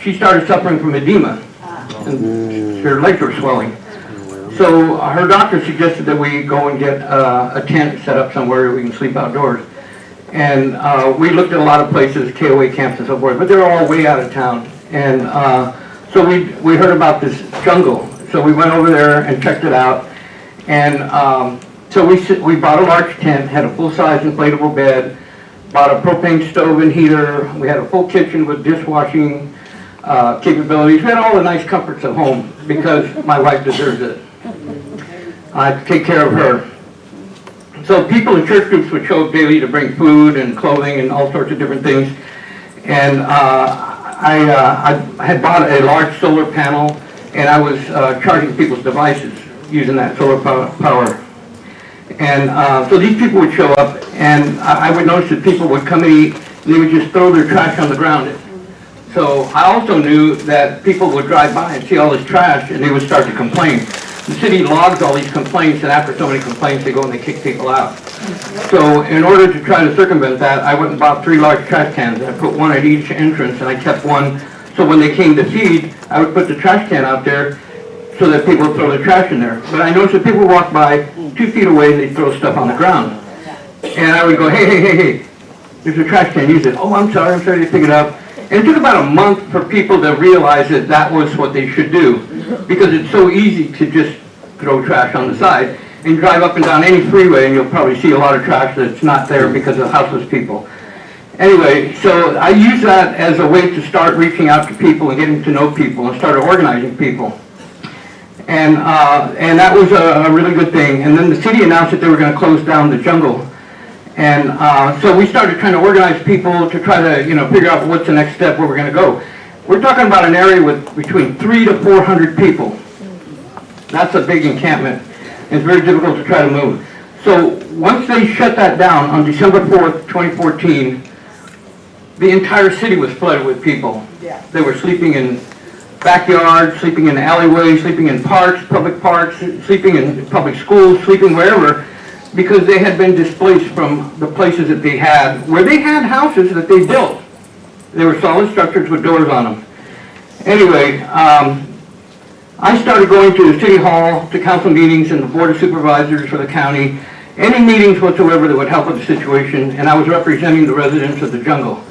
she started suffering from edema, and her legs were swelling. So her doctor suggested that we go and get a tent set up somewhere where we can sleep outdoors. And we looked at a lot of places, KOA camps and so forth, but they're all way out of town. And so we heard about this jungle. So we went over there and checked it out. And so we bought a large tent, had a full-size inflatable bed, bought a propane stove and heater. We had a full kitchen with dishwashing capabilities. We had all the nice comforts at home because my wife deserves it. I take care of her. So people in church groups would show up daily to bring food and clothing and all sorts of different things. And I had bought a large solar panel, and I was charging people's devices using that solar power. And so these people would show up, and I would notice that people would come and eat, and they would just throw their trash on the ground. So I also knew that people would drive by and see all this trash, and they would start to complain. The city logs all these complaints, and after so many complaints, they go and they kick people out. So in order to try to circumvent that, I went and bought 3 large trash cans. I put one at each entrance, and I kept one. So when they came to feed, I would put the trash can out there so that people would throw their trash in there. But I noticed that people walk by 2 feet away, and they'd throw stuff on the ground. And I would go, hey, there's a trash can, use it. Oh, I'm sorry, they pick it up. And it took about a month for people to realize that that was what they should do, because it's so easy to just throw trash on the side and drive up and down any freeway, and you'll probably see a lot of trash that's not there because of houseless people. Anyway, so I used that as a way to start reaching out to people and getting to know people and started organizing people. And that was a really good thing. And then the city announced that they were going to close down the jungle. And so we started trying to organize people to try to, figure out what's the next step, where we're going to go. We're talking about an area with between 300 to 400 people. That's a big encampment. It's very difficult to try to move. So once they shut that down on December 4th, 2014, the entire city was flooded with people. Yeah. They were sleeping in backyards, sleeping in alleyways, sleeping in parks, sleeping in public schools, sleeping wherever, because they had been displaced from the places that they had, where they had houses that they built. They were solid structures with doors on them. Anyway, I started going to the city hall, to council meetings and the board of supervisors for the county, any meetings whatsoever that would help with the situation, and I was representing the residents of the jungle.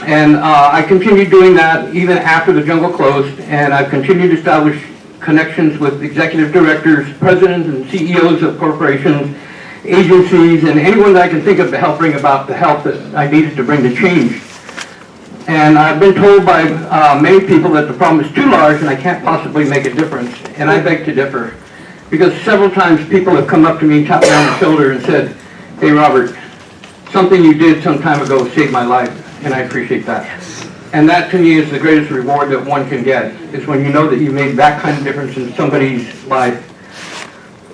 And I continued doing that even after the jungle closed, and I've continued to establish connections with executive directors, presidents and CEOs of corporations, agencies, and anyone that I can think of to help bring about the help that I needed to bring the change. And I've been told by many people that the problem is too large and I can't possibly make a difference, and I beg to differ. Because several times people have come up to me, tapped me on the shoulder and said, "Hey Robert, something you did some time ago saved my life," and I appreciate that. And that to me is the greatest reward that one can get, is when you know that you made that kind of difference in somebody's life.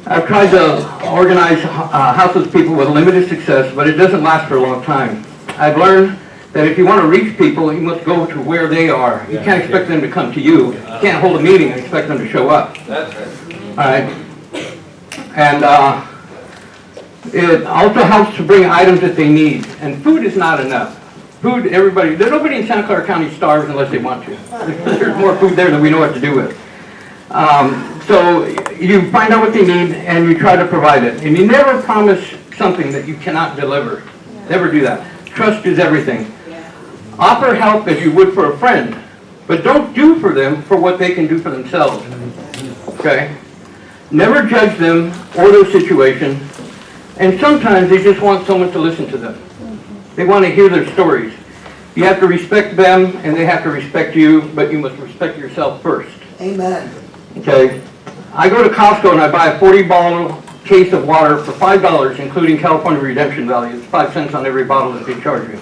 I've tried to organize houseless people with limited success, but it doesn't last for a long time. I've learned that if you want to reach people, you must go to where they are. You can't expect them to come to you. You can't hold a meeting and expect them to show up. That's right. All right. And it also helps to bring items that they need. And food is not enough. Food, nobody in Santa Clara County starves unless they want to. There's more food there than we know what to do with. So you find out what they need and you try to provide it. And you never promise something that you cannot deliver. Never do that. Trust is everything. Offer help as you would for a friend, but don't do for them for what they can do for themselves. Okay? Never judge them or their situation, and sometimes they just want someone to listen to them. They want to hear their stories. You have to respect them and they have to respect you, but you must respect yourself first. Amen. Okay? I go to Costco and I buy a 40-bottle case of water for $5, including California redemption value. It's 5 cents on every bottle that they charge you.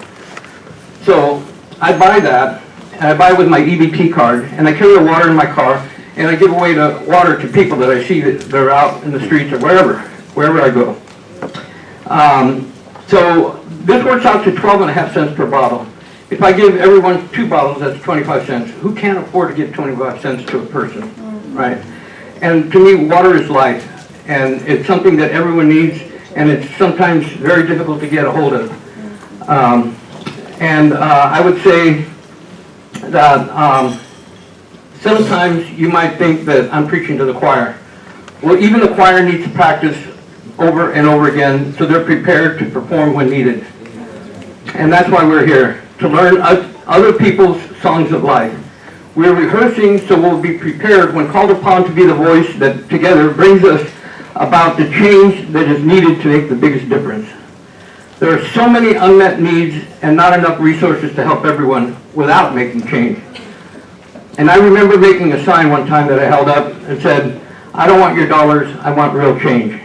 So I buy that, and I buy it with my EBT card, and I carry the water in my car, and I give away the water to people that I see that are out in the streets or wherever I go. So this works out to 12.5 cents per bottle. If I give everyone 2 bottles, that's 25 cents. Who can't afford to give 25 cents to a person, right? And to me, water is life, and it's something that everyone needs, and it's sometimes very difficult to get a hold of. I would say that sometimes you might think that I'm preaching to the choir. Well, even the choir needs to practice over and over again so they're prepared to perform when needed. And that's why we're here, to learn other people's songs of life. We're rehearsing so we'll be prepared when called upon to be the voice that together brings us about the change that is needed to make the biggest difference. There are so many unmet needs and not enough resources to help everyone without making change. And I remember making a sign one time that I held up and said, "I don't want your dollars, I want real change."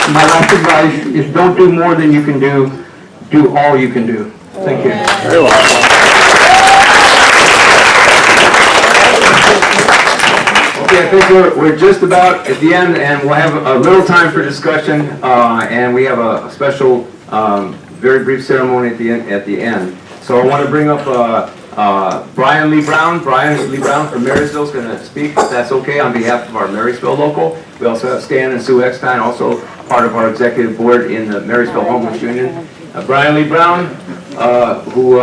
My last advice is don't do more than you can do all you can do. Thank you. Very well. Okay, I think we're just about at the end, and we'll have a little time for discussion, and we have a special, very brief ceremony at the end. So I want to bring up Brian Lee Brown. Brian Lee Brown from Marysville is going to speak, if that's okay, on behalf of our Marysville local. We also have Stan and Sue Eckstein, also part of our executive board in the Marysville Homeless Union. Brian Lee Brown, who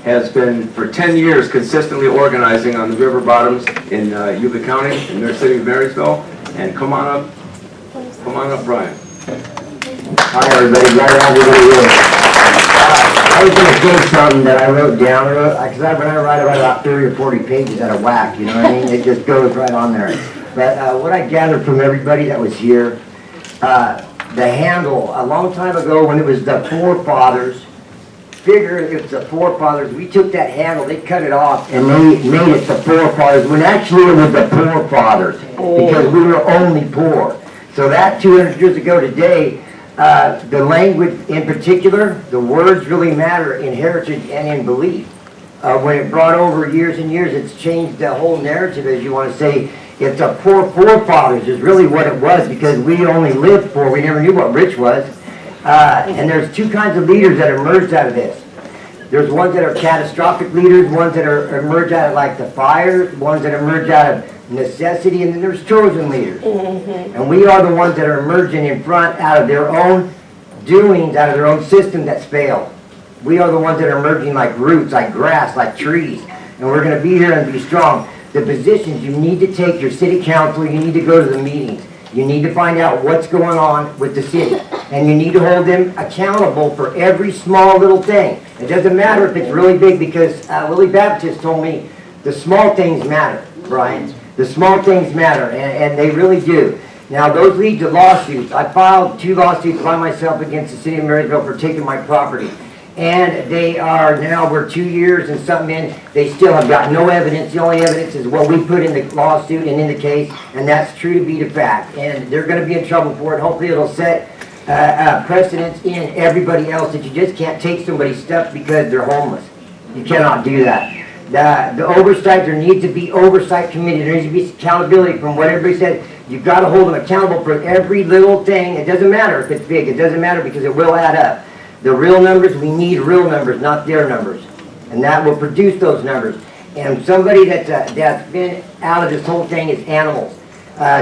has been for 10 years consistently organizing on the river bottoms in Yuba County, in their city of Marysville. And come on up, Brian. Hi everybody, glad to have everybody here. I was going to say something that I wrote down, because when I write about 30 or 40 pages at a whack, you know what I mean? It just goes right on there. But what I gathered from everybody that was here, the handle, a long time ago when it was the forefathers, figure it's the forefathers, we took that handle, they cut it off and made it the forefathers, when actually it was the forefathers, because we were only poor. So that 200 years ago today, the language in particular, the words really matter in heritage and in belief. when it brought over years and years, it's changed the whole narrative, as you want to say. It's a poor forefathers is really what it was, because we only lived poor. We never knew what rich was. And there's two kinds of leaders that emerged out of this. There's ones that are catastrophic leaders, ones that are emerge out of like the fire, ones that emerge out of necessity, and then there's chosen leaders. And we are the ones that are emerging in front out of their own doings, out of their own system that's failed. We are the ones that are emerging like roots, like grass, like trees. And we're going to be here and be strong. The positions, you need to take your city council, you need to go to the meetings. You need to find out what's going on with the city. And you need to hold them accountable for every small little thing. It doesn't matter if it's really big, because Willie Baptist told me the small things matter, Brian. The small things matter, and they really do. Now, those lead to lawsuits. I filed 2 lawsuits by myself against the city of Marysville for taking my property. And they are now, we're 2 years and something in, they still have got no evidence. The only evidence is what we put in the lawsuit and in the case, and that's true to be the fact. And they're going to be in trouble for it. Hopefully it'll set precedence in everybody else, that you just can't take somebody's stuff because they're homeless. You cannot do that. The oversight, there needs to be oversight committee. There needs to be accountability from what everybody said. You've got to hold them accountable for every little thing. It doesn't matter if it's big. It doesn't matter, because it will add up. The real numbers, we need real numbers, not their numbers. And that will produce those numbers. And somebody that's been out of this whole thing is animals.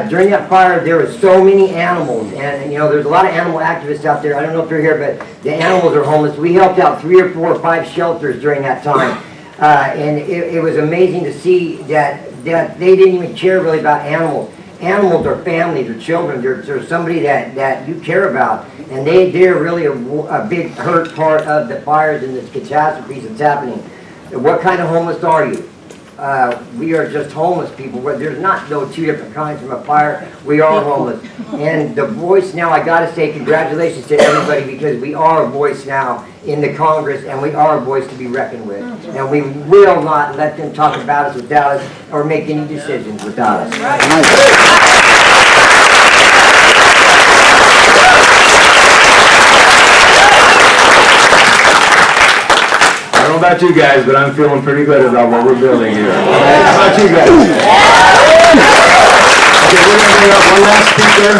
During that fire, there were so many animals. And, there's a lot of animal activists out there. I don't know if they're here, but the animals are homeless. We helped out 3 or 4 or 5 shelters during that time. And it was amazing to see that they didn't even care really about animals. Animals are family, they're children, they're somebody that you care about. And they're really a big hurt part of the fires and the catastrophes that's happening. What kind of homeless are you? We are just homeless people. There's not no 2 different kinds from a fire. We are homeless. And the voice now, I gotta say congratulations to everybody, because we are a voice now in the Congress, and we are a voice to be reckoned with. And we will not let them talk about us without us, or make any decisions without us. I don't know about you guys, but I'm feeling pretty good about what we're building here. How about you guys? Okay, we're going to bring up one last speaker,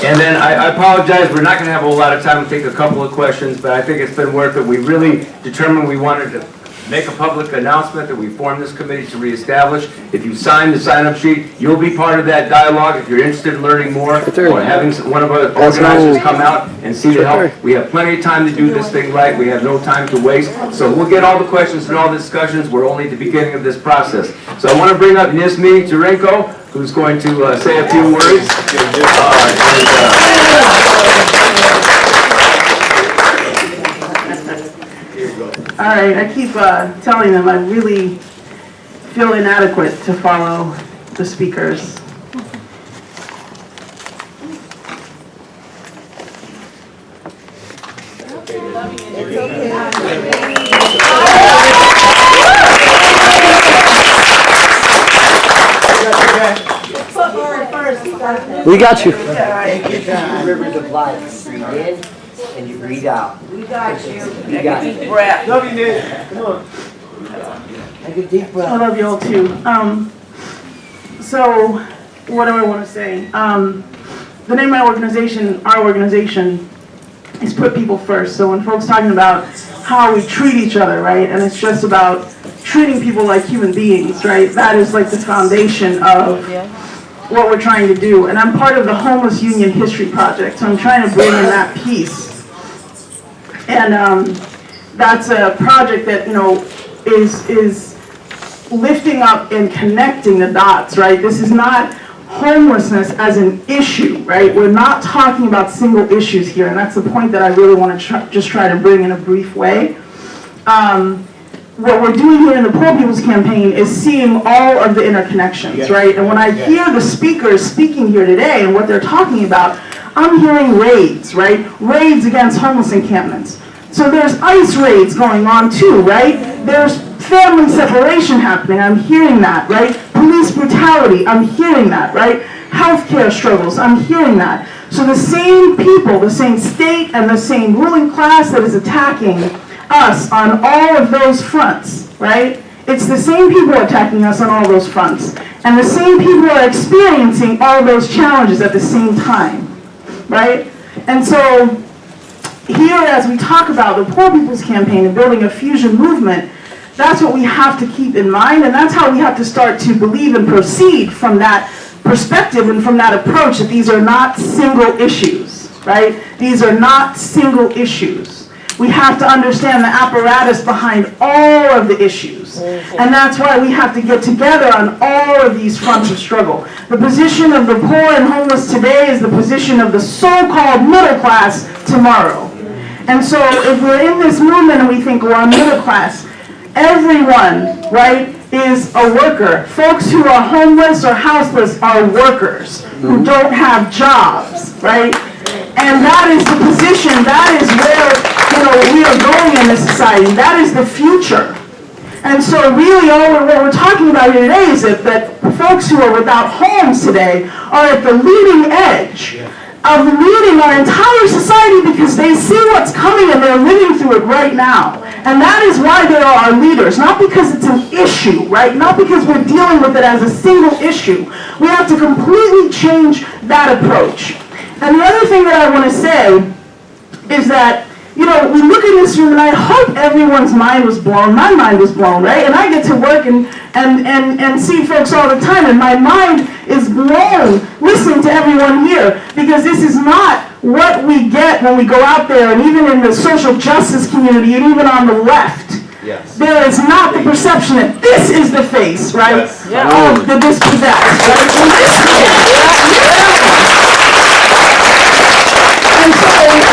and then I apologize, we're not going to have a whole lot of time to take a couple of questions, but I think it's been worth it. We really determined we wanted to make a public announcement that we formed this committee to reestablish. If you sign the sign-up sheet, you'll be part of that dialogue. If you're interested in learning more, or having one of our organizers come out and see the help, we have plenty of time to do this thing right. We have no time to waste. So we'll get all the questions and all the discussions. We're only at the beginning of this process. So I want to bring up Nismi Jurenko, who's going to say a few words. All right, I keep telling them I really feel inadequate to follow the speakers. We got you. Rivers of life. Breathe in and you breathe out. We got you. You got it. Deep breath. Love you, Nick. Come on. Take a deep breath. I love you all too. So, what do I want to say? The name of my organization, our organization, is Put People First. So when folks talking about how we treat each other, right, and it's just about treating people like human beings, right, that is like the foundation of what we're trying to do. And I'm part of the Homeless Union History Project, so I'm trying to bring in that piece. And that's a project that, is lifting up and connecting the dots, right? This is not homelessness as an issue, right? We're not talking about single issues here, and that's the point that I really want to just try to bring in a brief way. What we're doing here in the Poor People's Campaign is seeing all of the interconnections, right? And when I hear the speakers speaking here today and what they're talking about, I'm hearing raids, right? Raids against homeless encampments. So there's ICE raids going on too, right? There's family separation happening, I'm hearing that, right? Police brutality, I'm hearing that, right? Healthcare struggles, I'm hearing that. So the same people, the same state and the same ruling class that is attacking us on all of those fronts, right, it's the same people attacking us on all those fronts. And the same people are experiencing all those challenges at the same time, right? And so here, as we talk about the Poor People's Campaign and building a fusion movement, that's what we have to keep in mind, and that's how we have to start to believe and proceed from that perspective and from that approach, that these are not single issues, right? These are not single issues. We have to understand the apparatus behind all of the issues. And that's why we have to get together on all of these fronts of struggle. The position of the poor and homeless today is the position of the so-called middle class tomorrow. And so if we're in this movement and we think, well, I'm middle class, everyone, right, is a worker. Folks who are homeless or houseless are workers who don't have jobs, right? And that is the position, that is where, we are going in this society. That is the future. And so really what we're talking about here today is that folks who are without homes today are at the leading edge of leading our entire society, because they see what's coming and they're living through it right now. And that is why they are our leaders, not because it's an issue, right? Not because we're dealing with it as a single issue. We have to completely change that approach. And the other thing that I want to say is that, we look in this room, and I hope everyone's mind was blown. My mind was blown, right? And I get to work and see folks all the time, and my mind is blown listening to everyone here, because this is not what we get when we go out there, and even in the social justice community, and even on the left. Yes. There is not the perception that this is the face, right, of the dispossessed, right? And so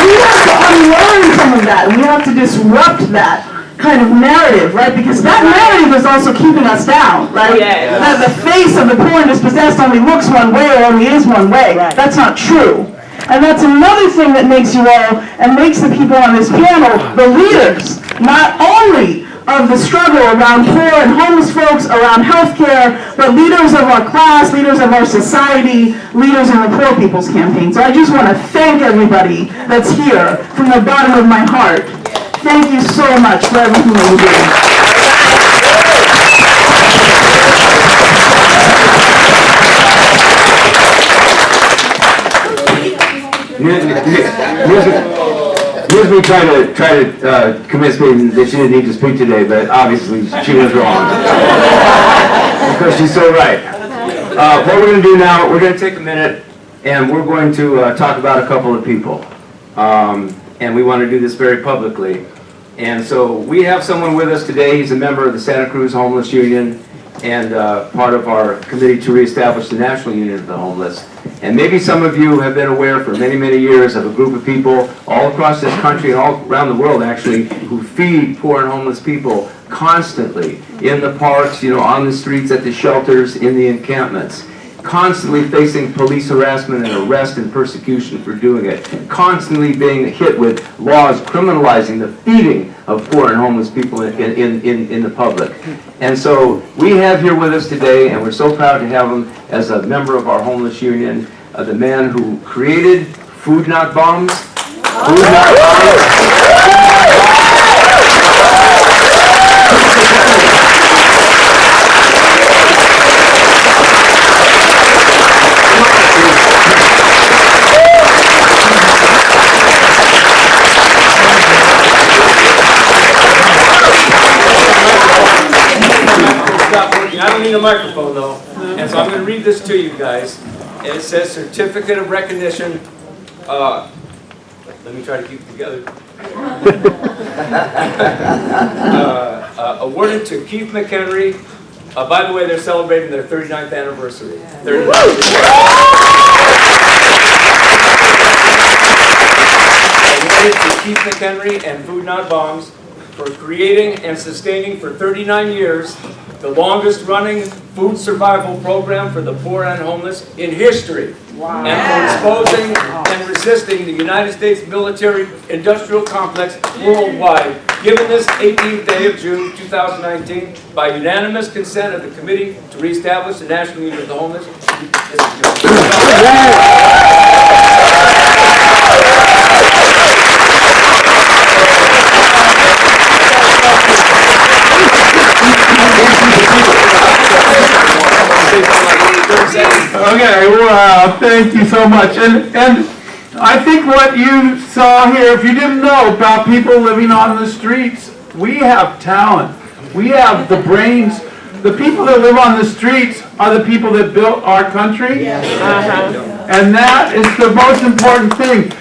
we have to unlearn some of that, and we have to disrupt that kind of narrative, right? Because that narrative is also keeping us down, right? Yes. That the face of the poor and dispossessed only looks one way or only is one way. Right. That's not true. And that's another thing that makes you all, and makes the people on this panel, the leaders, not only of the struggle around poor and homeless folks, around healthcare, but leaders of our class, leaders of our society, leaders in the Poor People's Campaign. So I just want to thank everybody that's here from the bottom of my heart. Thank you so much for everything that you do. Here's me trying to convince me that she didn't need to speak today, but obviously she was wrong. Because she's so right. What we're going to do now, we're going to take a minute and we're going to talk about a couple of people. And we want to do this very publicly. And so we have someone with us today. He's a member of the Santa Cruz Homeless Union and part of our committee to reestablish the National Union of the Homeless. And maybe some of you have been aware for many, many years of a group of people all across this country and all around the world actually who feed poor and homeless people constantly in the parks, on the streets, at the shelters, in the encampments. Constantly facing police harassment and arrest and persecution for doing it. Constantly being hit with laws criminalizing the feeding of poor and homeless people in the public. And so we have here with us today, and we're so proud to have him as a member of our homeless union, the man who created Food Not Bombs. Food Not Bombs. I don't need a microphone though, and so I'm going to read this to you guys. And it says Certificate of Recognition. Let me try to keep it together. Awarded to Keith McHenry. By the way, they're celebrating their 39th anniversary. 39th. Awarded to Keith McHenry and Food Not Bombs for creating and sustaining for 39 years the longest running food survival program for the poor and homeless in history. Wow. And for exposing and resisting the United States military industrial complex worldwide, given this 18th day of June 2019 by unanimous consent of the Committee to Reestablish the National Union of the Homeless. Okay, wow, thank you so much. And I think what you saw here, if you didn't know about people living on the streets, we have talent. We have the brains. The people that live on the streets are the people that built our country. And that is the most important thing.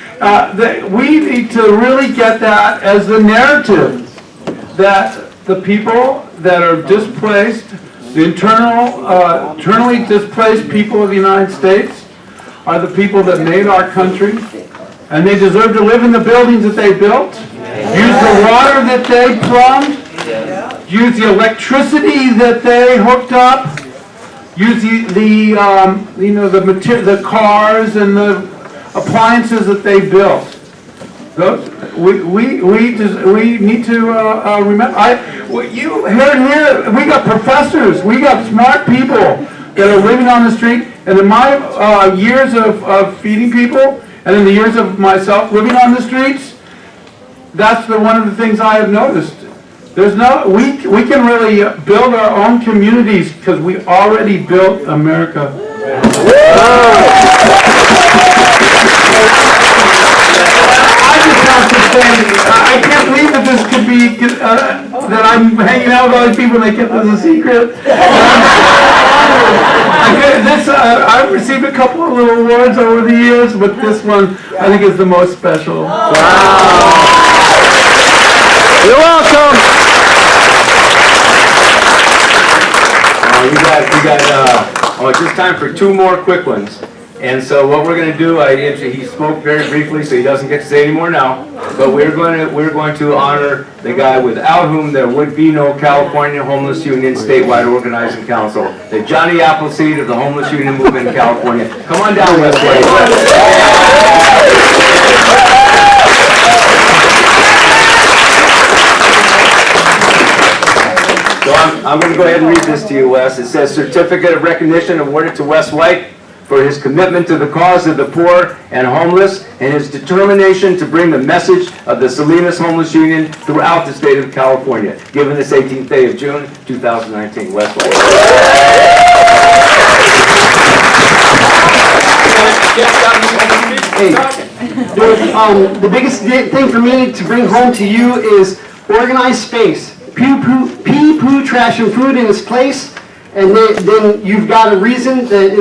We need to really get that as the narrative, that the people that are displaced, the internally displaced people of the United States are the people that made our country, and they deserve to live in the buildings that they built, use the water that they plumbed, use the electricity that they hooked up, use the cars and the appliances that they built. We need to remember. You here, we got professors, we got smart people that are living on the street. And in my years of feeding people, and in the years of myself living on the streets, that's one of the things I have noticed. We can really build our own communities because we already built America. I can't believe that this could be, that I'm hanging out with all these people and they kept this a secret. I've received a couple of little awards over the years, but this one I think is the most special. Wow. You're welcome. Just time for two more quick ones. And so what we're going to do, he spoke very briefly, so he doesn't get to say any more now. But we're going to honor the guy without whom there would be no California Homeless Union Statewide Organizing Council, the Johnny Appleseed of the Homeless Union Movement in California. Come on down, Westlake. So I'm going to go ahead and read this to you, Wes. It says, Certificate of Recognition awarded to Wes White for his commitment to the cause of the poor and homeless and his determination to bring the message of the Salinas Homeless Union throughout the state of California, given this 18th day of June, 2019. Wes White. Hey, the biggest thing for me to bring home to you is organized space. Pee, poo, trash, and food in its place, and then you've got a reason that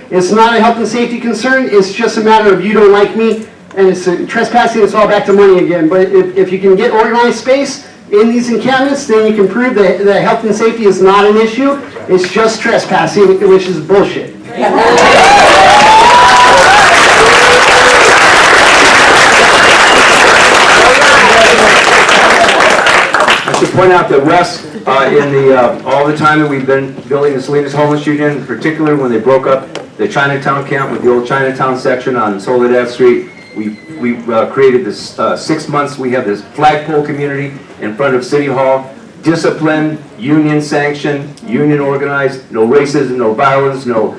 it's not a health and safety concern, it's just a matter of you don't like me, and it's trespassing, it's all back to money again. But if you can get organized space in these encampments, then you can prove that health and safety is not an issue, it's just trespassing, which is bullshit. I should point out that Wes, all the time that we've been building the Salinas Homeless Union, particularly when they broke up the Chinatown camp with the old Chinatown section on Soledad Street, we created this 6 months. We have this flagpole community in front of City Hall, disciplined, union sanctioned, union organized, no racism, no violence, no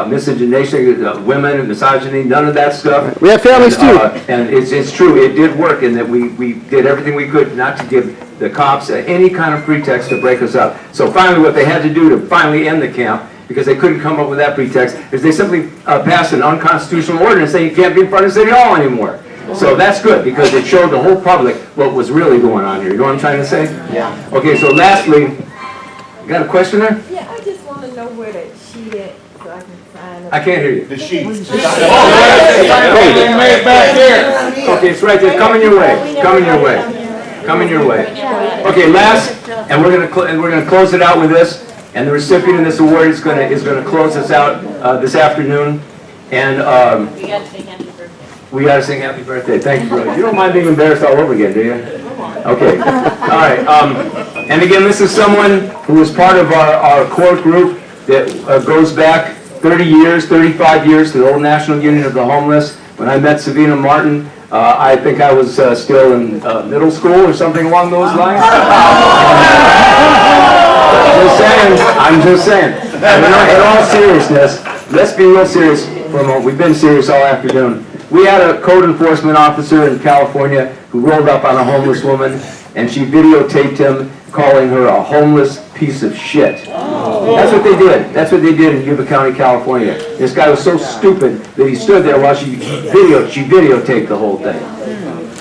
miscegenation, women and misogyny, none of that stuff. We have families too. And it's true, it did work in that we did everything we could not to give the cops any kind of pretext to break us up. So finally what they had to do to finally end the camp, because they couldn't come up with that pretext, is they simply passed an unconstitutional ordinance saying you can't be in front of City Hall anymore. So that's good, because it showed the whole public what was really going on here. You know what I'm trying to say? Yeah. Okay, so lastly, you got a question there? Yeah, I just want to know where that sheet is so I can sign it. I can't hear you. The sheets. Okay, it's right there. Coming your way. Coming your way. Coming your way. Okay, last, and we're gonna close it out with this. And the recipient of this award is gonna close us out this afternoon. And We got to say happy birthday. we gotta sing happy birthday. Thank you, brother. You don't mind being embarrassed all over again, do you? Okay. All right. And again, this is someone who is part of our core group that goes back 30 years, 35 years to the old National Union of the Homeless. When I met Savina Martin, I think I was still in middle school or something along those lines. I'm just saying. In all seriousness, let's be real serious for a moment. We've been serious all afternoon. We had a code enforcement officer in California who rolled up on a homeless woman, and she videotaped him calling her a homeless piece of shit. That's what they did. That's what they did in Yuba County, California. This guy was so stupid that he stood there while she videotaped the whole thing.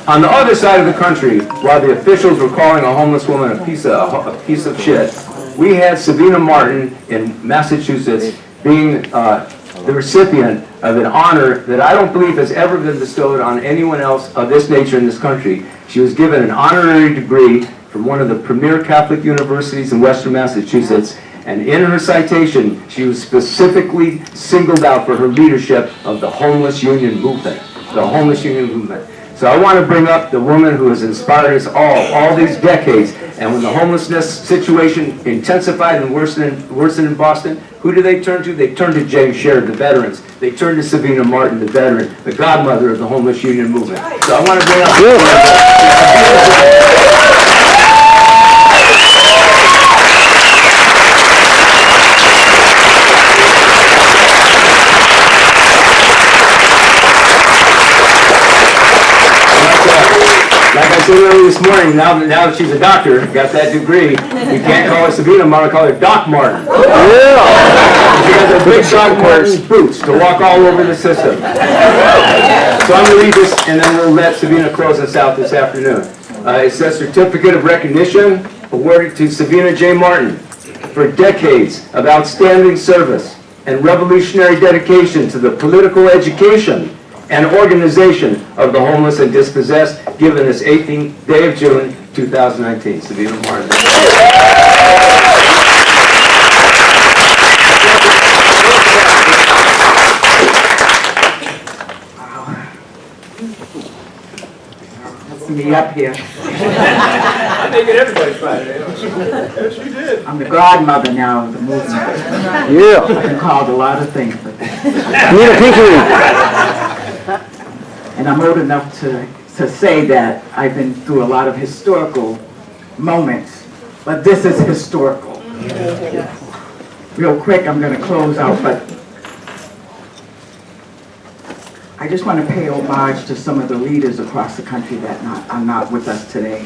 On the other side of the country, while the officials were calling a homeless woman a piece of shit, we had Sabina Martin in Massachusetts being the recipient of an honor that I don't believe has ever been bestowed on anyone else of this nature in this country. She was given an honorary degree from one of the premier Catholic universities in Western Massachusetts, and in her citation, she was specifically singled out for her leadership of the homeless union movement. The homeless union movement. So I want to bring up the woman who has inspired us all these decades. And when the homelessness situation intensified and worsened in Boston, who do they turn to? They turn to James Sherrod, the veterans. They turn to Sabina Martin, the veteran, the godmother of the homeless union movement. So I want to bring up... Like I said earlier this morning, now that she's a doctor, got that degree, we can't call her Sabina Martin, call her Doc Martin. She has a big Doc Martin boots to walk all over the system. So I'm going to read this, and then we'll let Sabina close us out this afternoon. It says, Certificate of Recognition awarded to Sabina J. Martin for decades of outstanding service and revolutionary dedication to the political education and organization of the homeless and dispossessed, given this 18th day of June, 2019. Sabina Martin. That's me up here. I make it everybody's Friday. Yes, you did. I'm the godmother now of the movement. Yeah. I've been called a lot of things, but Need a pinky. and I'm old enough to say that I've been through a lot of historical moments, but this is historical. Real quick, I'm going to close out, but I just want to pay homage to some of the leaders across the country that are not with us today.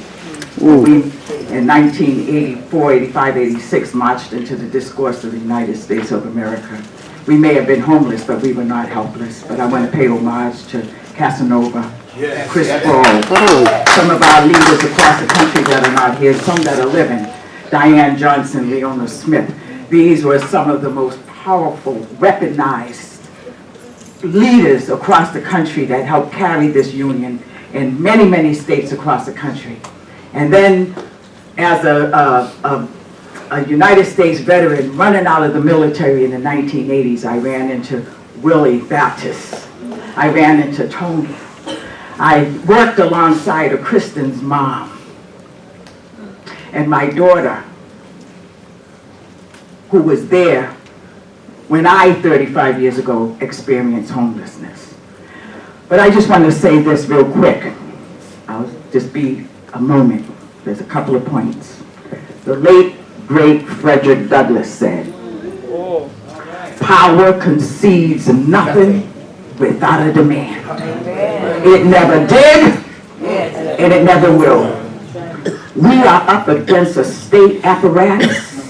We, in 1984, 85, 86, marched into the discourse of the United States of America. We may have been homeless, but we were not helpless. But I want to pay homage to Casanova, Chris Paul, some of our leaders across the country that are not here, some that are living, Diane Johnson, Leona Smith. These were some of the most powerful, weaponized leaders across the country that helped carry this union in many, many states across the country. And then, as a United States veteran running out of the military in the 1980s, I ran into Willie Baptist. I ran into Tony. I worked alongside of Kristen's mom. And my daughter, who was there when I, 35 years ago, experienced homelessness. But I just want to say this real quick. I'll just be a moment. There's a couple of points. The late, great Frederick Douglass said, power concedes nothing without a demand. It never did, and it never will. We are up against a state apparatus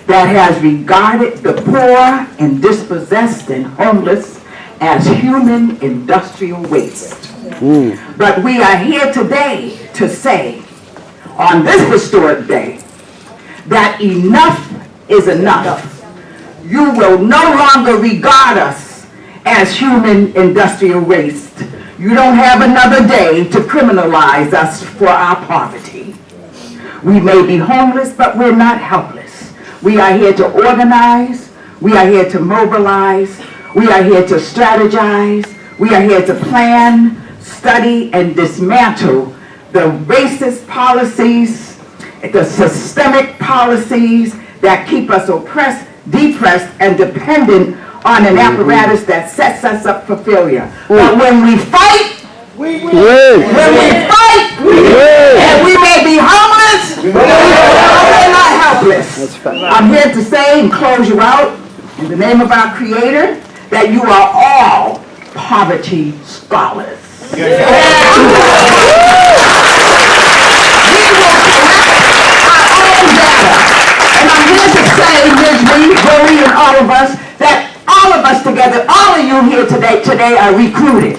that has regarded the poor and dispossessed and homeless as human industrial waste. But we are here today to say, on this historic day, that enough is enough. You will no longer regard us as human industrial waste. You don't have another day to criminalize us for our poverty. We may be homeless, but we're not helpless. We are here to organize. We are here to mobilize. We are here to strategize. We are here to plan, study, and dismantle the racist policies, the systemic policies that keep us oppressed, depressed, and dependent on an apparatus that sets us up for failure. But when we fight, we win. When we fight, we win. And we may be homeless, but we're not helpless. I'm here to say and close you out in the name of our Creator that you are all poverty scholars. We will collect our own data. here to say, Ms. Reed, Joey, and all of us, that all of us together, all of you here today are recruited.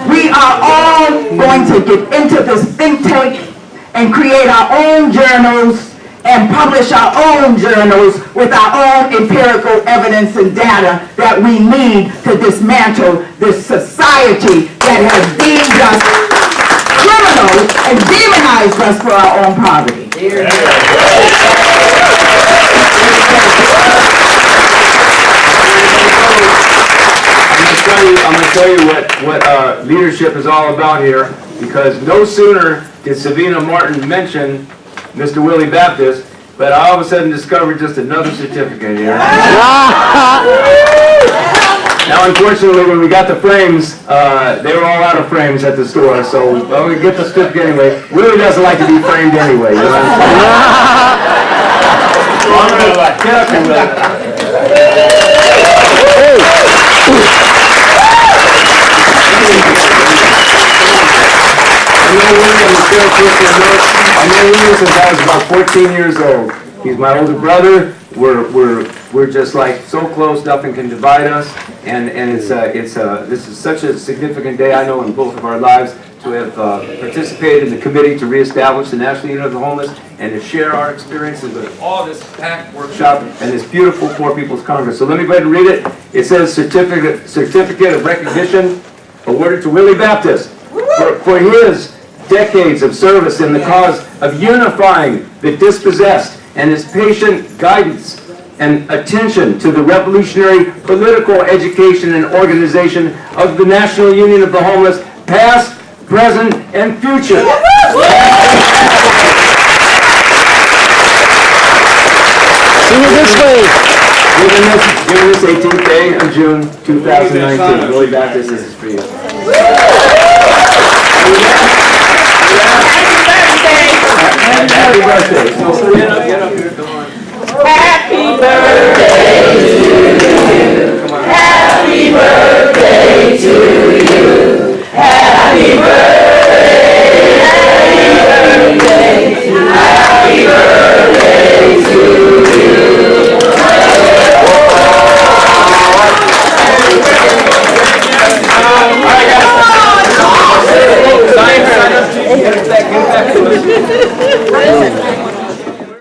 We are all going to get into this think tank and create our own journals and publish our own journals with our own empirical evidence and data that we need to dismantle this society that has deemed us criminals and demonized us for our own poverty. I'm going to tell you what leadership is all about here, because no sooner did Savina Martin mention Mr. Willie Baptist, but I all of a sudden discovered just another certificate here. Now, unfortunately, when we got the frames, they were all out of frames at the store, so we get the certificate anyway. Willie doesn't like to be framed anyway, you know? Get up here, Willie. I know Willie since I was about 14 years old. He's my older brother. We're just like so close, nothing can divide us. And this is such a significant day, I know, in both of our lives, to have participated in the committee to reestablish the National Union of the Homeless and to share our experiences with all this packed workshop and this beautiful Poor People's Congress. So let me go ahead and read it. It says certificate of recognition awarded to Willie Baptist for his decades of service in the cause of unifying the dispossessed and his patient guidance and attention to the revolutionary political education and organization of the National Union of the Homeless, past, present, and future. See you this way. Given this 18th day of June 2019, Willie Baptist, this is for you. Happy birthday. So get up here, come on. Happy birthday